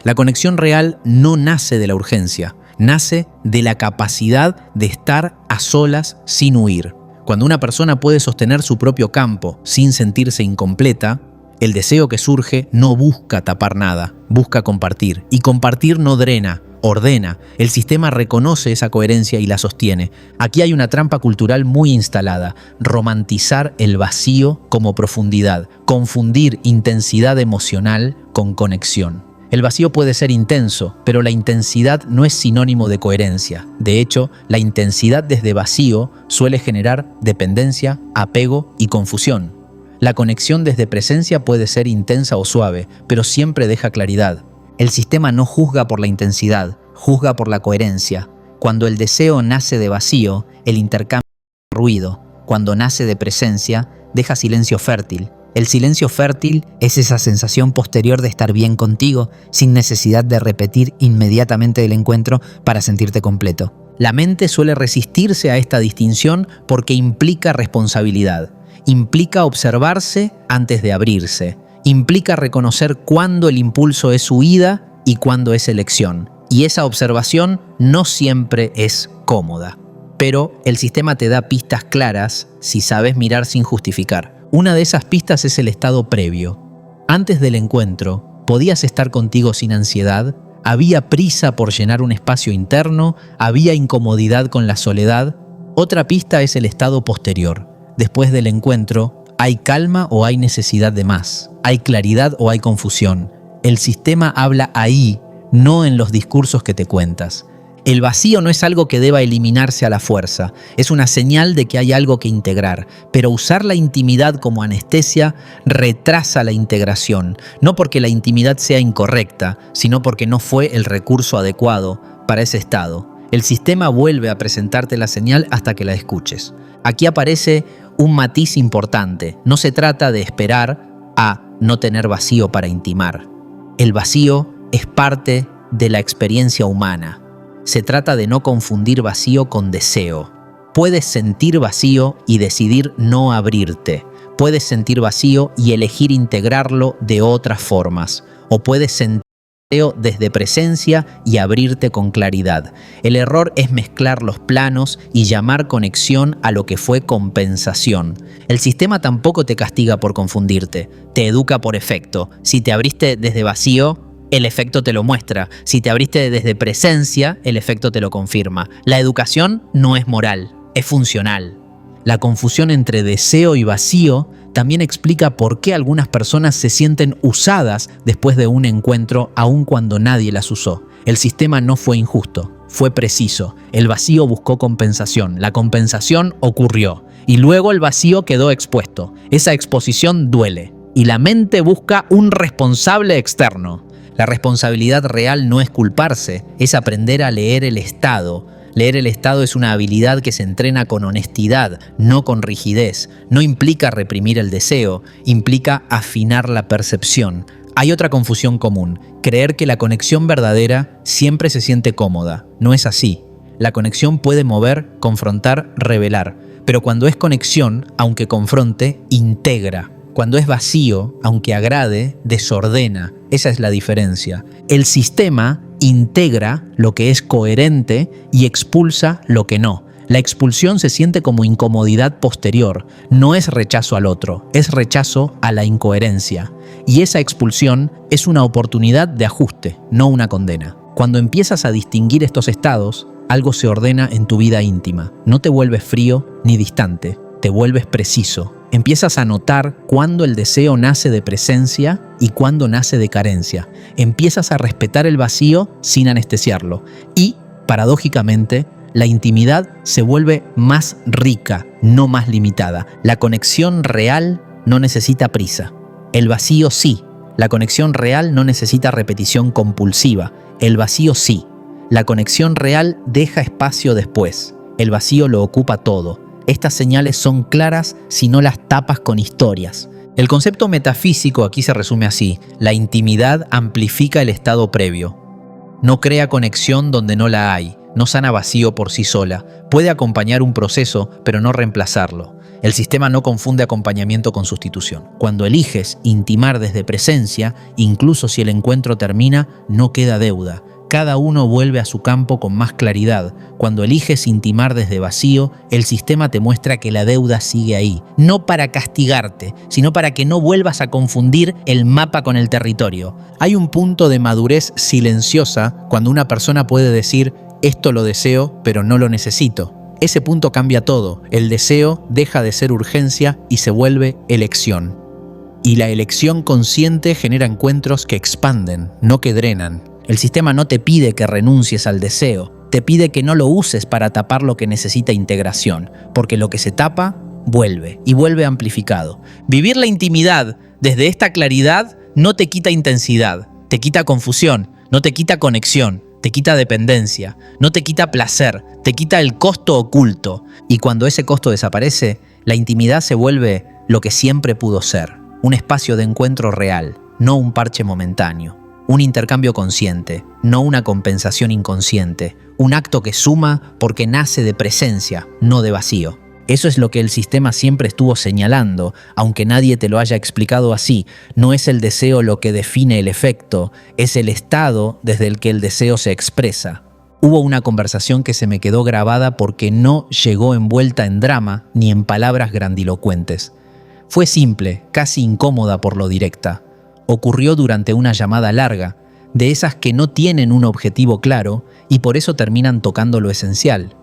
La conexión real no nace de la urgencia, nace de la capacidad de estar a solas sin huir. Cuando una persona puede sostener su propio campo sin sentirse incompleta, el deseo que surge no busca tapar nada, busca compartir. Y compartir no drena, ordena. El sistema reconoce esa coherencia y la sostiene. Aquí hay una trampa cultural muy instalada: romantizar el vacío como profundidad, confundir intensidad emocional con conexión. El vacío puede ser intenso, pero la intensidad no es sinónimo de coherencia. De hecho, la intensidad desde vacío suele generar dependencia, apego y confusión. La conexión desde presencia puede ser intensa o suave, pero siempre deja claridad. El sistema no juzga por la intensidad, juzga por la coherencia. Cuando el deseo nace de vacío, el intercambio deja ruido. Cuando nace de presencia, deja silencio fértil. El silencio fértil es esa sensación posterior de estar bien contigo, sin necesidad de repetir inmediatamente el encuentro para sentirte completo. La mente suele resistirse a esta distinción porque implica responsabilidad. Implica observarse antes de abrirse. Implica reconocer cuándo el impulso es huida y cuándo es elección. Y esa observación no siempre es cómoda. Pero el sistema te da pistas claras si sabes mirar sin justificar. Una de esas pistas es el estado previo. Antes del encuentro, podías estar contigo sin ansiedad, había prisa por llenar un espacio interno, había incomodidad con la soledad. Otra pista es el estado posterior. Después del encuentro, ¿hay calma o hay necesidad de más? ¿Hay claridad o hay confusión? El sistema habla ahí, no en los discursos que te cuentas. El vacío no es algo que deba eliminarse a la fuerza, es una señal de que hay algo que integrar, pero usar la intimidad como anestesia retrasa la integración, no porque la intimidad sea incorrecta, sino porque no fue el recurso adecuado para ese estado. El sistema vuelve a presentarte la señal hasta que la escuches. Aquí aparece un matiz importante, no se trata de esperar a no tener vacío para intimar. El vacío es parte de la experiencia humana. Se trata de no confundir vacío con deseo. Puedes sentir vacío y decidir no abrirte. Puedes sentir vacío y elegir integrarlo de otras formas. O puedes sentir vacío desde presencia y abrirte con claridad. El error es mezclar los planos y llamar conexión a lo que fue compensación. El sistema tampoco te castiga por confundirte. Te educa por efecto. Si te abriste desde vacío, el efecto te lo muestra. Si te abriste desde presencia, el efecto te lo confirma. La educación no es moral, es funcional. La confusión entre deseo y vacío también explica por qué algunas personas se sienten usadas después de un encuentro aun cuando nadie las usó. El sistema no fue injusto, fue preciso. El vacío buscó compensación, la compensación ocurrió y luego el vacío quedó expuesto. Esa exposición duele y la mente busca un responsable externo. La responsabilidad real no es culparse, es aprender a leer el estado. Leer el estado es una habilidad que se entrena con honestidad, no con rigidez. No implica reprimir el deseo, implica afinar la percepción. Hay otra confusión común, creer que la conexión verdadera siempre se siente cómoda. No es así. La conexión puede mover, confrontar, revelar. Pero cuando es conexión, aunque confronte, integra. Cuando es vacío, aunque agrade, desordena. Esa es la diferencia. El sistema integra lo que es coherente y expulsa lo que no. La expulsión se siente como incomodidad posterior. No es rechazo al otro, es rechazo a la incoherencia. Y esa expulsión es una oportunidad de ajuste, no una condena. Cuando empiezas a distinguir estos estados, algo se ordena en tu vida íntima. No te vuelves frío ni distante, te vuelves preciso. Empiezas a notar cuándo el deseo nace de presencia y cuándo nace de carencia. Empiezas a respetar el vacío sin anestesiarlo. Y, paradójicamente, la intimidad se vuelve más rica, no más limitada. La conexión real no necesita prisa. El vacío sí. La conexión real no necesita repetición compulsiva. El vacío sí. La conexión real deja espacio después. El vacío lo ocupa todo. Estas señales son claras si no las tapas con historias. El concepto metafísico aquí se resume así: la intimidad amplifica el estado previo. No crea conexión donde no la hay. no sana vacío por sí sola. Puede acompañar un proceso, pero no reemplazarlo. El sistema no confunde acompañamiento con sustitución. Cuando eliges intimar desde presencia, incluso si el encuentro termina, no queda deuda. Cada uno vuelve a su campo con más claridad. Cuando eliges intimar desde vacío, el sistema te muestra que la deuda sigue ahí. No para castigarte, sino para que no vuelvas a confundir el mapa con el territorio. Hay un punto de madurez silenciosa cuando una persona puede decir, esto lo deseo, pero no lo necesito. Ese punto cambia todo. El deseo deja de ser urgencia y se vuelve elección. Y la elección consciente genera encuentros que expanden, no que drenan. El sistema no te pide que renuncies al deseo, te pide que no lo uses para tapar lo que necesita integración, porque lo que se tapa, vuelve, y vuelve amplificado. Vivir la intimidad desde esta claridad no te quita intensidad, te quita confusión, no te quita conexión, te quita dependencia, no te quita placer, te quita el costo oculto. Y cuando ese costo desaparece, la intimidad se vuelve lo que siempre pudo ser, un espacio de encuentro real, no un parche momentáneo. Un intercambio consciente, no una compensación inconsciente. Un acto que suma porque nace de presencia, no de vacío. Eso es lo que el sistema siempre estuvo señalando, aunque nadie te lo haya explicado así. No es el deseo lo que define el efecto, es el estado desde el que el deseo se expresa. Hubo una conversación que se me quedó grabada porque no llegó envuelta en drama ni en palabras grandilocuentes. Fue simple, casi incómoda por lo directa. Ocurrió durante una llamada larga, de esas que no tienen un objetivo claro y por eso terminan tocando lo esencial.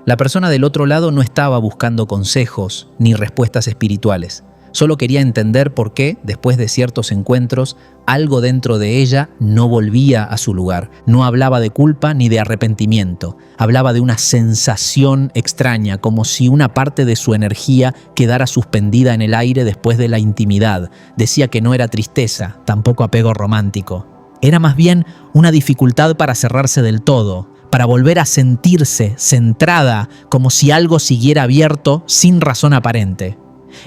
La persona del otro lado no estaba buscando consejos ni respuestas espirituales. Solo quería entender por qué, después de ciertos encuentros, algo dentro de ella no volvía a su lugar. No hablaba de culpa ni de arrepentimiento. Hablaba de una sensación extraña, como si una parte de su energía quedara suspendida en el aire después de la intimidad. Decía que no era tristeza, tampoco apego romántico. Era más bien una dificultad para cerrarse del todo, para volver a sentirse centrada, como si algo siguiera abierto sin razón aparente.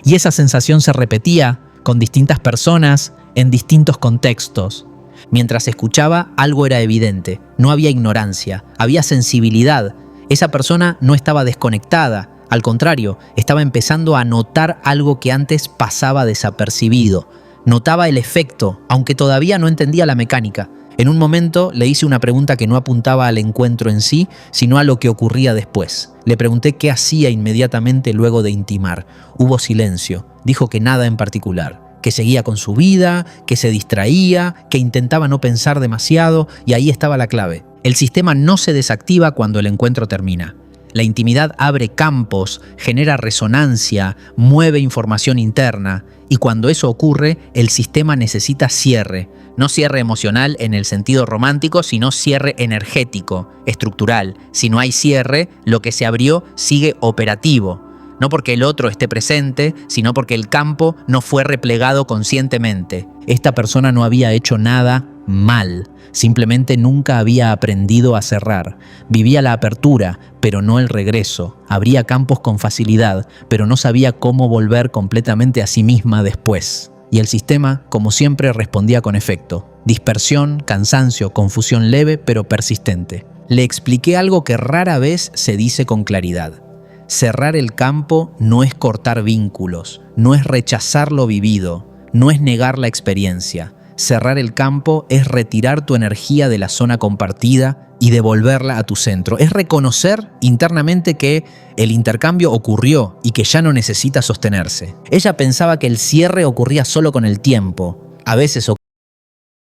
Y esa sensación se repetía con distintas personas, en distintos contextos. Mientras escuchaba, algo era evidente. No había ignorancia, había sensibilidad. Esa persona no estaba desconectada. Al contrario, estaba empezando a notar algo que antes pasaba desapercibido. Notaba el efecto, aunque todavía no entendía la mecánica. En un momento le hice una pregunta que no apuntaba al encuentro en sí, sino a lo que ocurría después. Le pregunté qué hacía inmediatamente luego de intimar. Hubo silencio. Dijo que nada en particular, que seguía con su vida, que se distraía, que intentaba no pensar demasiado, y ahí estaba la clave. El sistema no se desactiva cuando el encuentro termina. La intimidad abre campos, genera resonancia, mueve información interna, y cuando eso ocurre, el sistema necesita cierre. No cierre emocional en el sentido romántico, sino cierre energético, estructural. Si no hay cierre, lo que se abrió sigue operativo. No porque el otro esté presente, sino porque el campo no fue replegado conscientemente. Esta persona no había hecho nada mal, simplemente nunca había aprendido a cerrar. Vivía la apertura, pero no el regreso. Abría campos con facilidad, pero no sabía cómo volver completamente a sí misma después. Y el sistema, como siempre, respondía con efecto. Dispersión, cansancio, confusión leve pero persistente. Le expliqué algo que rara vez se dice con claridad. Cerrar el campo no es cortar vínculos, no es rechazar lo vivido, no es negar la experiencia. Cerrar el campo es retirar tu energía de la zona compartida y devolverla a tu centro. Es reconocer internamente que el intercambio ocurrió y que ya no necesita sostenerse. Ella pensaba que el cierre ocurría solo con el tiempo. A veces ocurre.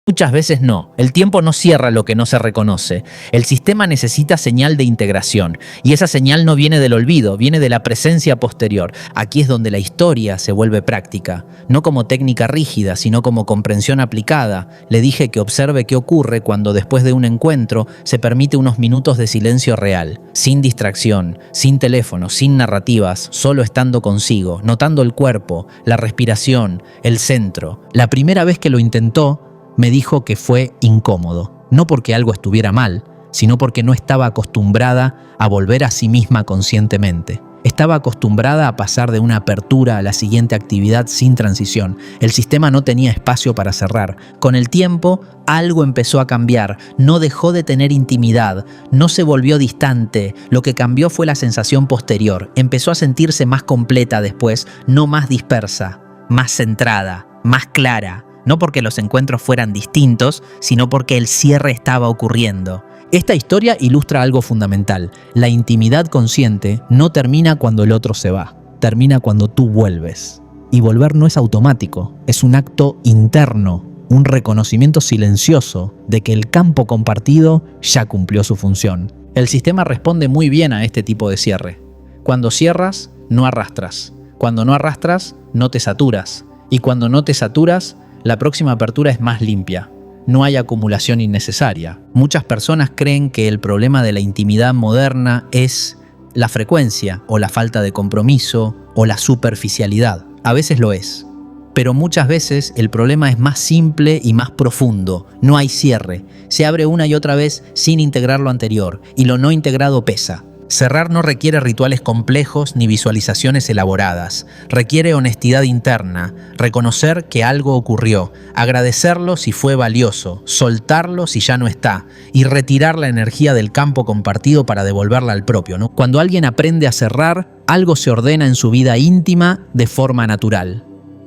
Muchas veces no. El tiempo no cierra lo que no se reconoce. El sistema necesita señal de integración. Y esa señal no viene del olvido, viene de la presencia posterior. Aquí es donde la historia se vuelve práctica. No como técnica rígida, sino como comprensión aplicada. Le dije que observe qué ocurre cuando después de un encuentro se permite unos minutos de silencio real. Sin distracción, sin teléfono, sin narrativas, solo estando consigo, notando el cuerpo, la respiración, el centro. La primera vez que lo intentó, me dijo que fue incómodo, no porque algo estuviera mal, sino porque no estaba acostumbrada a volver a sí misma conscientemente. estaba acostumbrada a pasar de una apertura a la siguiente actividad sin transición. El sistema no tenía espacio para cerrar. Con el tiempo, algo empezó a cambiar. No dejó de tener intimidad, no se volvió distante. Lo que cambió fue la sensación posterior. Empezó a sentirse más completa después, no más dispersa, más centrada, más clara. No porque los encuentros fueran distintos, sino porque el cierre estaba ocurriendo. Esta historia ilustra algo fundamental. La intimidad consciente no termina cuando el otro se va, termina cuando tú vuelves. Y volver no es automático, es un acto interno, un reconocimiento silencioso de que el campo compartido ya cumplió su función. El sistema responde muy bien a este tipo de cierre. Cuando cierras, no arrastras. Cuando no arrastras, no te saturas. Y cuando no te saturas, la próxima apertura es más limpia. No hay acumulación innecesaria. Muchas personas creen que el problema de la intimidad moderna es la frecuencia o la falta de compromiso o la superficialidad. A veces lo es. Pero muchas veces el problema es más simple y más profundo. No hay cierre. Se abre una y otra vez sin integrar lo anterior y lo no integrado pesa. Cerrar no requiere rituales complejos ni visualizaciones elaboradas. Requiere honestidad interna, reconocer que algo ocurrió, agradecerlo si fue valioso, soltarlo si ya no está y retirar la energía del campo compartido para devolverla al propio, ¿no? Cuando alguien aprende a cerrar, algo se ordena en su vida íntima de forma natural.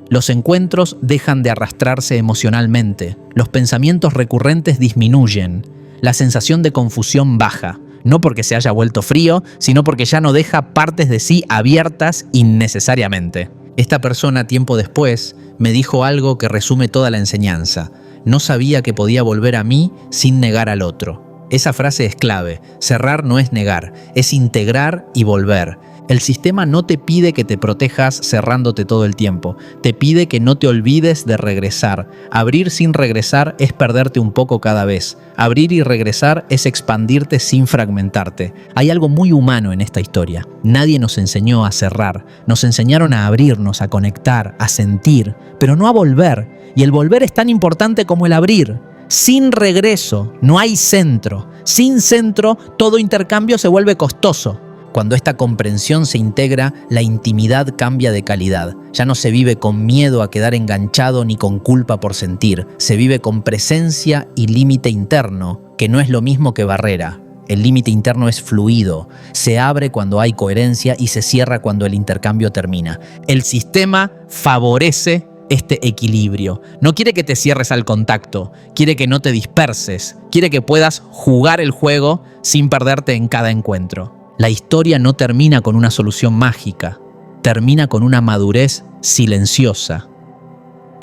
Los encuentros dejan de arrastrarse emocionalmente, los pensamientos recurrentes disminuyen, la sensación de confusión baja. No porque se haya vuelto frío, sino porque ya no deja partes de sí abiertas innecesariamente. Esta persona, tiempo después, me dijo algo que resume toda la enseñanza. No sabía que podía volver a mí sin negar al otro. Esa frase es clave. Cerrar no es negar, es integrar y volver. El sistema no te pide que te protejas cerrándote todo el tiempo. Te pide que no te olvides de regresar. Abrir sin regresar es perderte un poco cada vez. Abrir y regresar es expandirte sin fragmentarte. Hay algo muy humano en esta historia. Nadie nos enseñó a cerrar. Nos enseñaron a abrirnos, a conectar, a sentir, pero no a volver. Y el volver es tan importante como el abrir. Sin regreso no hay centro. Sin centro, todo intercambio se vuelve costoso. Cuando esta comprensión se integra, la intimidad cambia de calidad. Ya no se vive con miedo a quedar enganchado ni con culpa por sentir. Se vive con presencia y límite interno, que no es lo mismo que barrera. El límite interno es fluido, se abre cuando hay coherencia y se cierra cuando el intercambio termina. El sistema favorece este equilibrio. No quiere que te cierres al contacto, quiere que no te disperses, quiere que puedas jugar el juego sin perderte en cada encuentro. La historia no termina con una solución mágica, termina con una madurez silenciosa.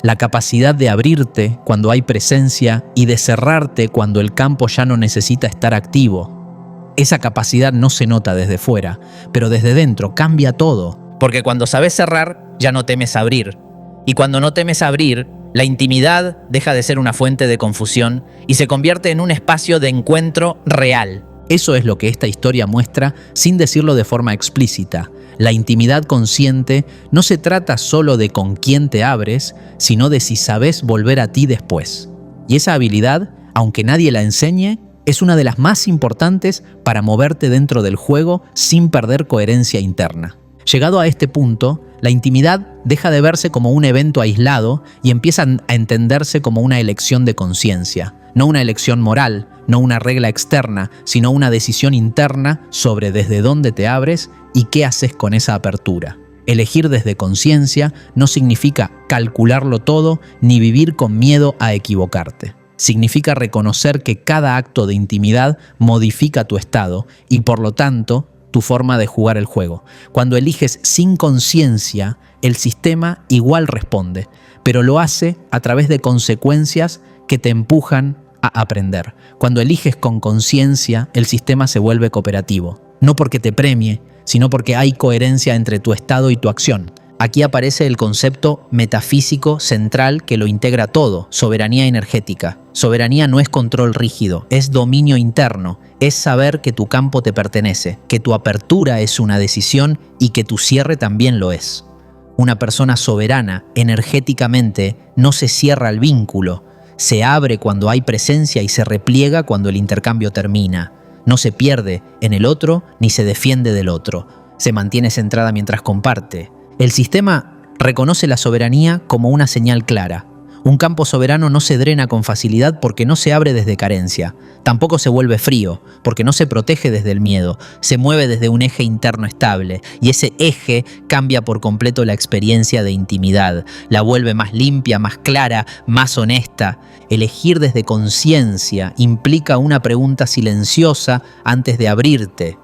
La capacidad de abrirte cuando hay presencia y de cerrarte cuando el campo ya no necesita estar activo. Esa capacidad no se nota desde fuera, pero desde dentro cambia todo. Porque cuando sabes cerrar, ya no temes abrir. Y cuando no temes abrir, la intimidad deja de ser una fuente de confusión y se convierte en un espacio de encuentro real. Eso es lo que esta historia muestra sin decirlo de forma explícita. La intimidad consciente no se trata solo de con quién te abres, sino de si sabes volver a ti después. Y esa habilidad, aunque nadie la enseñe, es una de las más importantes para moverte dentro del juego sin perder coherencia interna. Llegado a este punto, la intimidad deja de verse como un evento aislado y empieza a entenderse como una elección de conciencia. No una elección moral, no una regla externa, sino una decisión interna sobre desde dónde te abres y qué haces con esa apertura. Elegir desde conciencia no significa calcularlo todo ni vivir con miedo a equivocarte. Significa reconocer que cada acto de intimidad modifica tu estado y por lo tanto tu forma de jugar el juego. Cuando eliges sin conciencia, el sistema igual responde, pero lo hace a través de consecuencias que te empujan a aprender. Cuando eliges con conciencia, el sistema se vuelve cooperativo. No porque te premie, sino porque hay coherencia entre tu estado y tu acción. Aquí aparece el concepto metafísico central que lo integra todo, soberanía energética. Soberanía no es control rígido, es dominio interno, es saber que tu campo te pertenece, que tu apertura es una decisión y que tu cierre también lo es. Una persona soberana, energéticamente, no se cierra al vínculo, se abre cuando hay presencia y se repliega cuando el intercambio termina. No se pierde en el otro ni se defiende del otro. se mantiene centrada mientras comparte. El sistema reconoce la soberanía como una señal clara. Un campo soberano no se drena con facilidad porque no se abre desde carencia. Tampoco se vuelve frío porque no se protege desde el miedo. Se mueve desde un eje interno estable y ese eje cambia por completo la experiencia de intimidad. La vuelve más limpia, más clara, más honesta. Elegir desde conciencia implica una pregunta silenciosa antes de abrirte.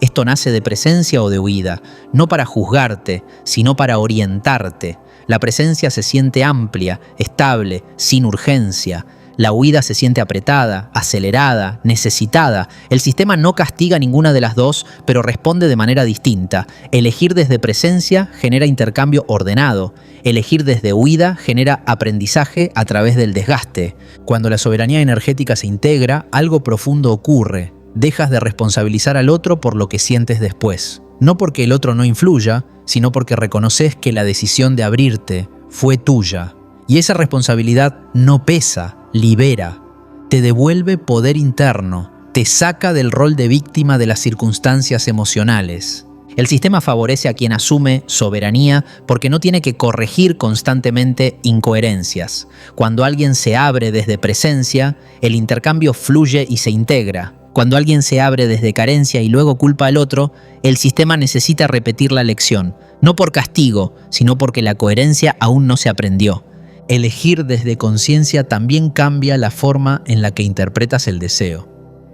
Esto nace de presencia o de huida, no para juzgarte, sino para orientarte. La presencia se siente amplia, estable, sin urgencia. La huida se siente apretada, acelerada, necesitada. El sistema no castiga ninguna de las dos, pero responde de manera distinta. Elegir desde presencia genera intercambio ordenado. Elegir desde huida genera aprendizaje a través del desgaste. Cuando la soberanía energética se integra, algo profundo ocurre. Dejas de responsabilizar al otro por lo que sientes después. No porque el otro no influya, sino porque reconoces que la decisión de abrirte fue tuya. Y esa responsabilidad no pesa, libera, te devuelve poder interno, te saca del rol de víctima de las circunstancias emocionales. El sistema favorece a quien asume soberanía porque no tiene que corregir constantemente incoherencias. Cuando alguien se abre desde presencia, el intercambio fluye y se integra. Cuando alguien se abre desde carencia y luego culpa al otro, el sistema necesita repetir la lección, no por castigo, sino porque la coherencia aún no se aprendió. Elegir desde conciencia también cambia la forma en la que interpretas el deseo.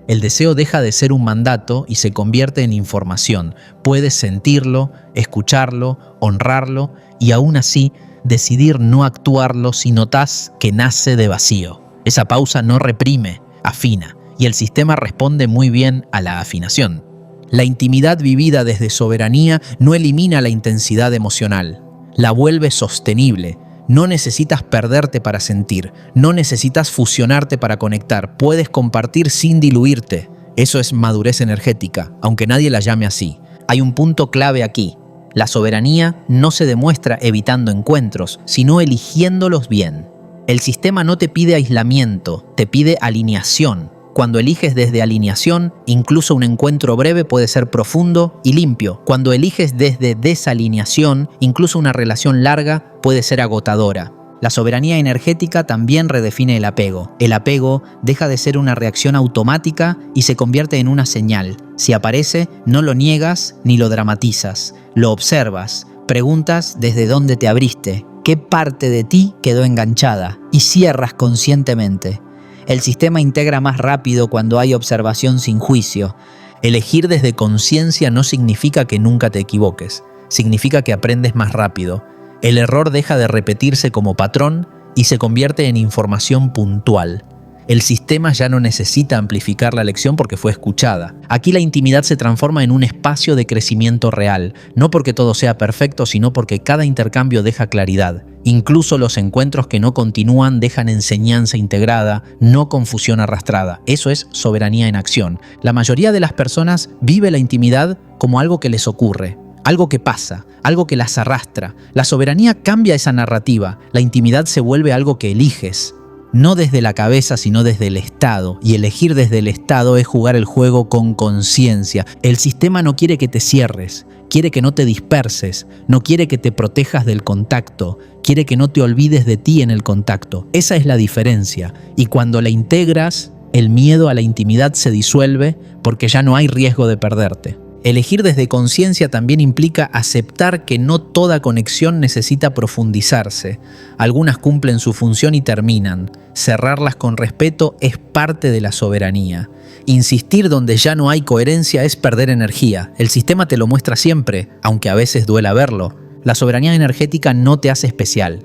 El deseo deja de ser un mandato y se convierte en información. Puedes sentirlo, escucharlo, honrarlo y aún así decidir no actuarlo si notas que nace de vacío. Esa pausa no reprime, afina. Y el sistema responde muy bien a la afinación. La intimidad vivida desde soberanía no elimina la intensidad emocional, la vuelve sostenible. No necesitas perderte para sentir, no necesitas fusionarte para conectar, puedes compartir sin diluirte. Eso es madurez energética, aunque nadie la llame así. Hay un punto clave aquí. La soberanía no se demuestra evitando encuentros, sino eligiéndolos bien. El sistema no te pide aislamiento, te pide alineación. Cuando eliges desde alineación, incluso un encuentro breve puede ser profundo y limpio. Cuando eliges desde desalineación, incluso una relación larga puede ser agotadora. La soberanía energética también redefine el apego. El apego deja de ser una reacción automática y se convierte en una señal. Si aparece, no lo niegas ni lo dramatizas. Lo observas, preguntas desde dónde te abriste, qué parte de ti quedó enganchada y cierras conscientemente. El sistema integra más rápido cuando hay observación sin juicio. Elegir desde conciencia no significa que nunca te equivoques, significa que aprendes más rápido. El error deja de repetirse como patrón y se convierte en información puntual. El sistema ya no necesita amplificar la lección porque fue escuchada. Aquí la intimidad se transforma en un espacio de crecimiento real, no porque todo sea perfecto, sino porque cada intercambio deja claridad. Incluso los encuentros que no continúan dejan enseñanza integrada, no confusión arrastrada. Eso es soberanía en acción. La mayoría de las personas vive la intimidad como algo que les ocurre, algo que pasa, algo que las arrastra. La soberanía cambia esa narrativa. La intimidad se vuelve algo que eliges. No desde la cabeza, sino desde el estado. Y elegir desde el estado es jugar el juego con conciencia. El sistema no quiere que te cierres, quiere que no te disperses, no quiere que te protejas del contacto, quiere que no te olvides de ti en el contacto. Esa es la diferencia. Y cuando la integras, el miedo a la intimidad se disuelve porque ya no hay riesgo de perderte. Elegir desde conciencia también implica aceptar que no toda conexión necesita profundizarse. Algunas cumplen su función y terminan. Cerrarlas con respeto es parte de la soberanía. Insistir donde ya no hay coherencia es perder energía. El sistema te lo muestra siempre, aunque a veces duela verlo. La soberanía energética no te hace especial,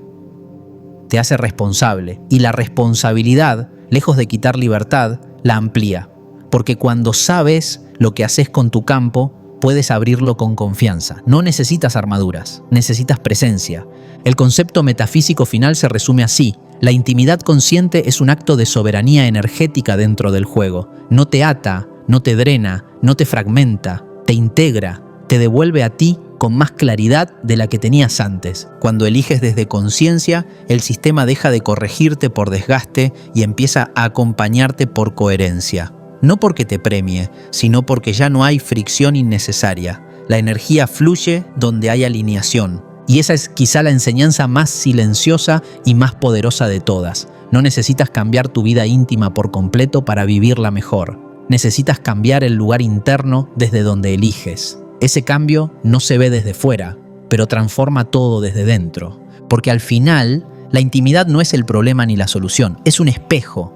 te hace responsable. Y la responsabilidad, lejos de quitar libertad, la amplía. Porque cuando sabes lo que haces con tu campo, puedes abrirlo con confianza. No necesitas armaduras, necesitas presencia. El concepto metafísico final se resume así. La intimidad consciente es un acto de soberanía energética dentro del juego. No te ata, no te drena, no te fragmenta, te integra, te devuelve a ti con más claridad de la que tenías antes. Cuando eliges desde conciencia, el sistema deja de corregirte por desgaste y empieza a acompañarte por coherencia. No porque te premie, sino porque ya no hay fricción innecesaria. La energía fluye donde hay alineación. Y esa es quizá la enseñanza más silenciosa y más poderosa de todas. No necesitas cambiar tu vida íntima por completo para vivirla mejor. Necesitas cambiar el lugar interno desde donde eliges. Ese cambio no se ve desde fuera, pero transforma todo desde dentro. Porque al final, la intimidad no es el problema ni la solución, es un espejo.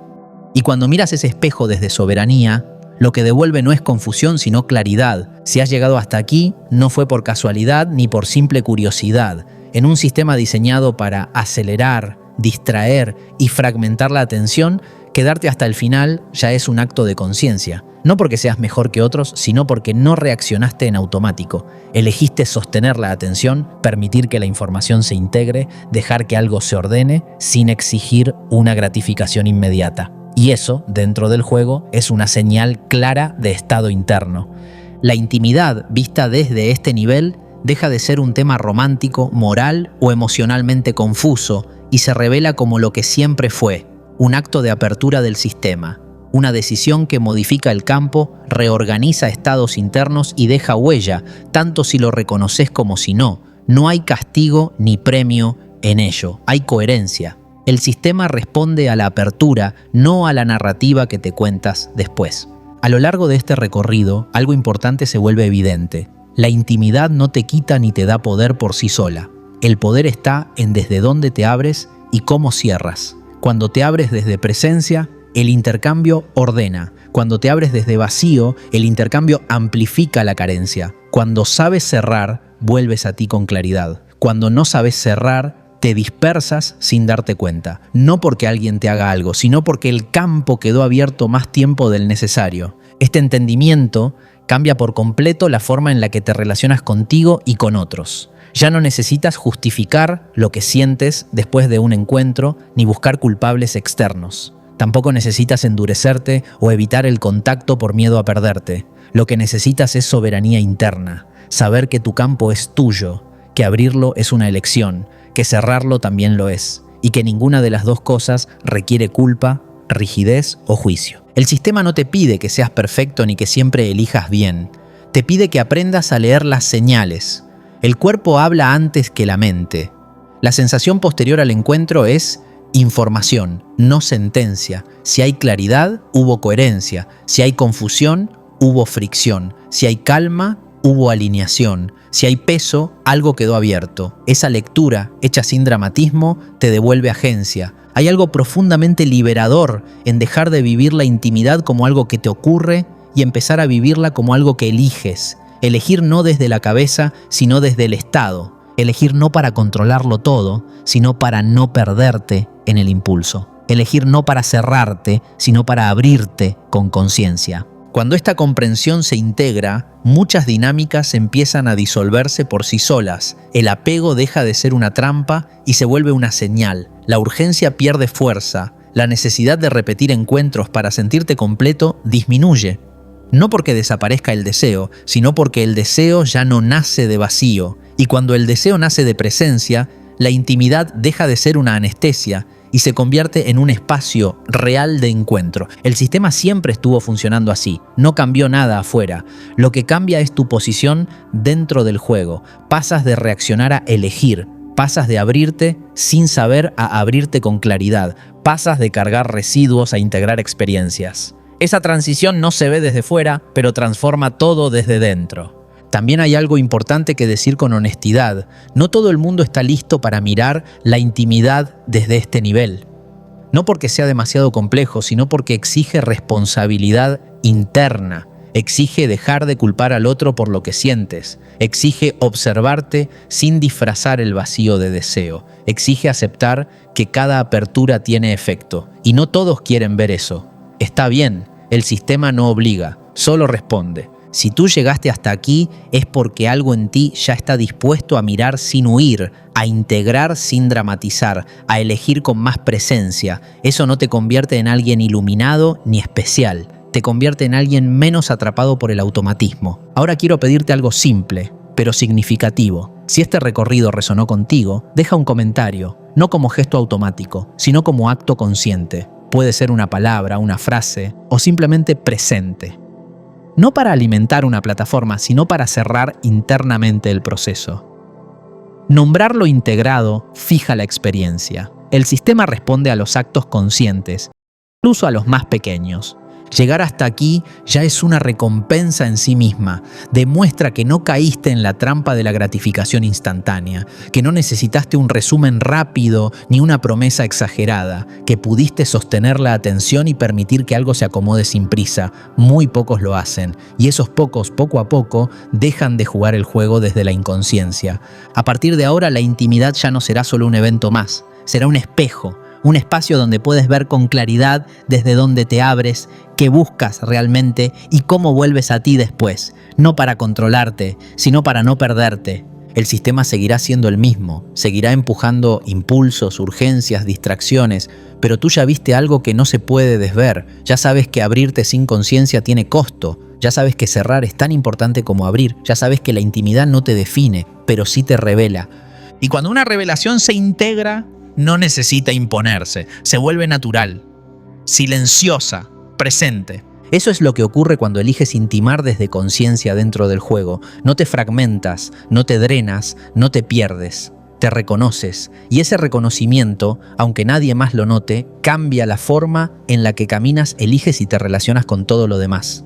Y cuando miras ese espejo desde soberanía, lo que devuelve no es confusión, sino claridad. Si has llegado hasta aquí, no fue por casualidad ni por simple curiosidad. En un sistema diseñado para acelerar, distraer y fragmentar la atención, quedarte hasta el final ya es un acto de conciencia. No porque seas mejor que otros, sino porque no reaccionaste en automático. Elegiste sostener la atención, permitir que la información se integre, dejar que algo se ordene sin exigir una gratificación inmediata. Y eso, dentro del juego, es una señal clara de estado interno. La intimidad, vista desde este nivel, deja de ser un tema romántico, moral o emocionalmente confuso y se revela como lo que siempre fue, un acto de apertura del sistema, una decisión que modifica el campo, reorganiza estados internos y deja huella, tanto si lo reconoces como si no. No hay castigo ni premio en ello, hay coherencia. El sistema responde a la apertura, no a la narrativa que te cuentas después. A lo largo de este recorrido, algo importante se vuelve evidente. La intimidad no te quita ni te da poder por sí sola. El poder está en desde dónde te abres y cómo cierras. Cuando te abres desde presencia, el intercambio ordena. Cuando te abres desde vacío, el intercambio amplifica la carencia. Cuando sabes cerrar, vuelves a ti con claridad. Cuando no sabes cerrar, te dispersas sin darte cuenta. No porque alguien te haga algo, sino porque el campo quedó abierto más tiempo del necesario. Este entendimiento cambia por completo la forma en la que te relacionas contigo y con otros. Ya no necesitas justificar lo que sientes después de un encuentro ni buscar culpables externos. Tampoco necesitas endurecerte o evitar el contacto por miedo a perderte. Lo que necesitas es soberanía interna, saber que tu campo es tuyo, que abrirlo es una elección, que cerrarlo también lo es, y que ninguna de las dos cosas requiere culpa, rigidez o juicio. El sistema no te pide que seas perfecto ni que siempre elijas bien. Te pide que aprendas a leer las señales. El cuerpo habla antes que la mente. La sensación posterior al encuentro es información, no sentencia. Si hay claridad, hubo coherencia. Si hay confusión, hubo fricción. Si hay calma, hubo alineación. Si hay peso, algo quedó abierto. Esa lectura, hecha sin dramatismo, te devuelve agencia. Hay algo profundamente liberador en dejar de vivir la intimidad como algo que te ocurre y empezar a vivirla como algo que eliges. Elegir no desde la cabeza, sino desde el estado. Elegir no para controlarlo todo, sino para no perderte en el impulso. Elegir no para cerrarte, sino para abrirte con conciencia. Cuando esta comprensión se integra, muchas dinámicas empiezan a disolverse por sí solas. El apego deja de ser una trampa y se vuelve una señal. La urgencia pierde fuerza. La necesidad de repetir encuentros para sentirte completo disminuye. No porque desaparezca el deseo, sino porque el deseo ya no nace de vacío. Y cuando el deseo nace de presencia, la intimidad deja de ser una anestesia y se convierte en un espacio real de encuentro. El sistema siempre estuvo funcionando así, no cambió nada afuera. Lo que cambia es tu posición dentro del juego. Pasas de reaccionar a elegir, pasas de abrirte sin saber a abrirte con claridad, pasas de cargar residuos a integrar experiencias. Esa transición no se ve desde fuera, pero transforma todo desde dentro. También hay algo importante que decir con honestidad. No todo el mundo está listo para mirar la intimidad desde este nivel. No porque sea demasiado complejo, sino porque exige responsabilidad interna. Exige dejar de culpar al otro por lo que sientes. Exige observarte sin disfrazar el vacío de deseo. Exige aceptar que cada apertura tiene efecto. Y no todos quieren ver eso. Está bien, el sistema no obliga, solo responde. Si tú llegaste hasta aquí es porque algo en ti ya está dispuesto a mirar sin huir, a integrar sin dramatizar, a elegir con más presencia. Eso no te convierte en alguien iluminado ni especial, te convierte en alguien menos atrapado por el automatismo. Ahora quiero pedirte algo simple, pero significativo. Si este recorrido resonó contigo, deja un comentario, no como gesto automático, sino como acto consciente. Puede ser una palabra, una frase o simplemente presente. no para alimentar una plataforma, sino para cerrar internamente el proceso. Nombrarlo integrado fija la experiencia. El sistema responde a los actos conscientes, incluso a los más pequeños. Llegar hasta aquí ya es una recompensa en sí misma. Demuestra que no caíste en la trampa de la gratificación instantánea, que no necesitaste un resumen rápido ni una promesa exagerada, que pudiste sostener la atención y permitir que algo se acomode sin prisa. Muy pocos lo hacen, y esos pocos, poco a poco, dejan de jugar el juego desde la inconsciencia. A partir de ahora, la intimidad ya no será solo un evento más, será un espejo. Un espacio donde puedes ver con claridad desde dónde te abres, qué buscas realmente y cómo vuelves a ti después. No para controlarte, sino para no perderte. El sistema seguirá siendo el mismo, seguirá empujando impulsos, urgencias, distracciones, pero tú ya viste algo que no se puede desver. Ya sabes que abrirte sin conciencia tiene costo. Ya sabes que cerrar es tan importante como abrir. Ya sabes que la intimidad no te define, pero sí te revela. Y cuando una revelación se integra, no necesita imponerse, se vuelve natural, silenciosa, presente. Eso es lo que ocurre cuando eliges intimar desde conciencia dentro del juego. No te fragmentas, no te drenas, no te pierdes, te reconoces. Y ese reconocimiento, aunque nadie más lo note, cambia la forma en la que caminas, eliges y te relacionas con todo lo demás.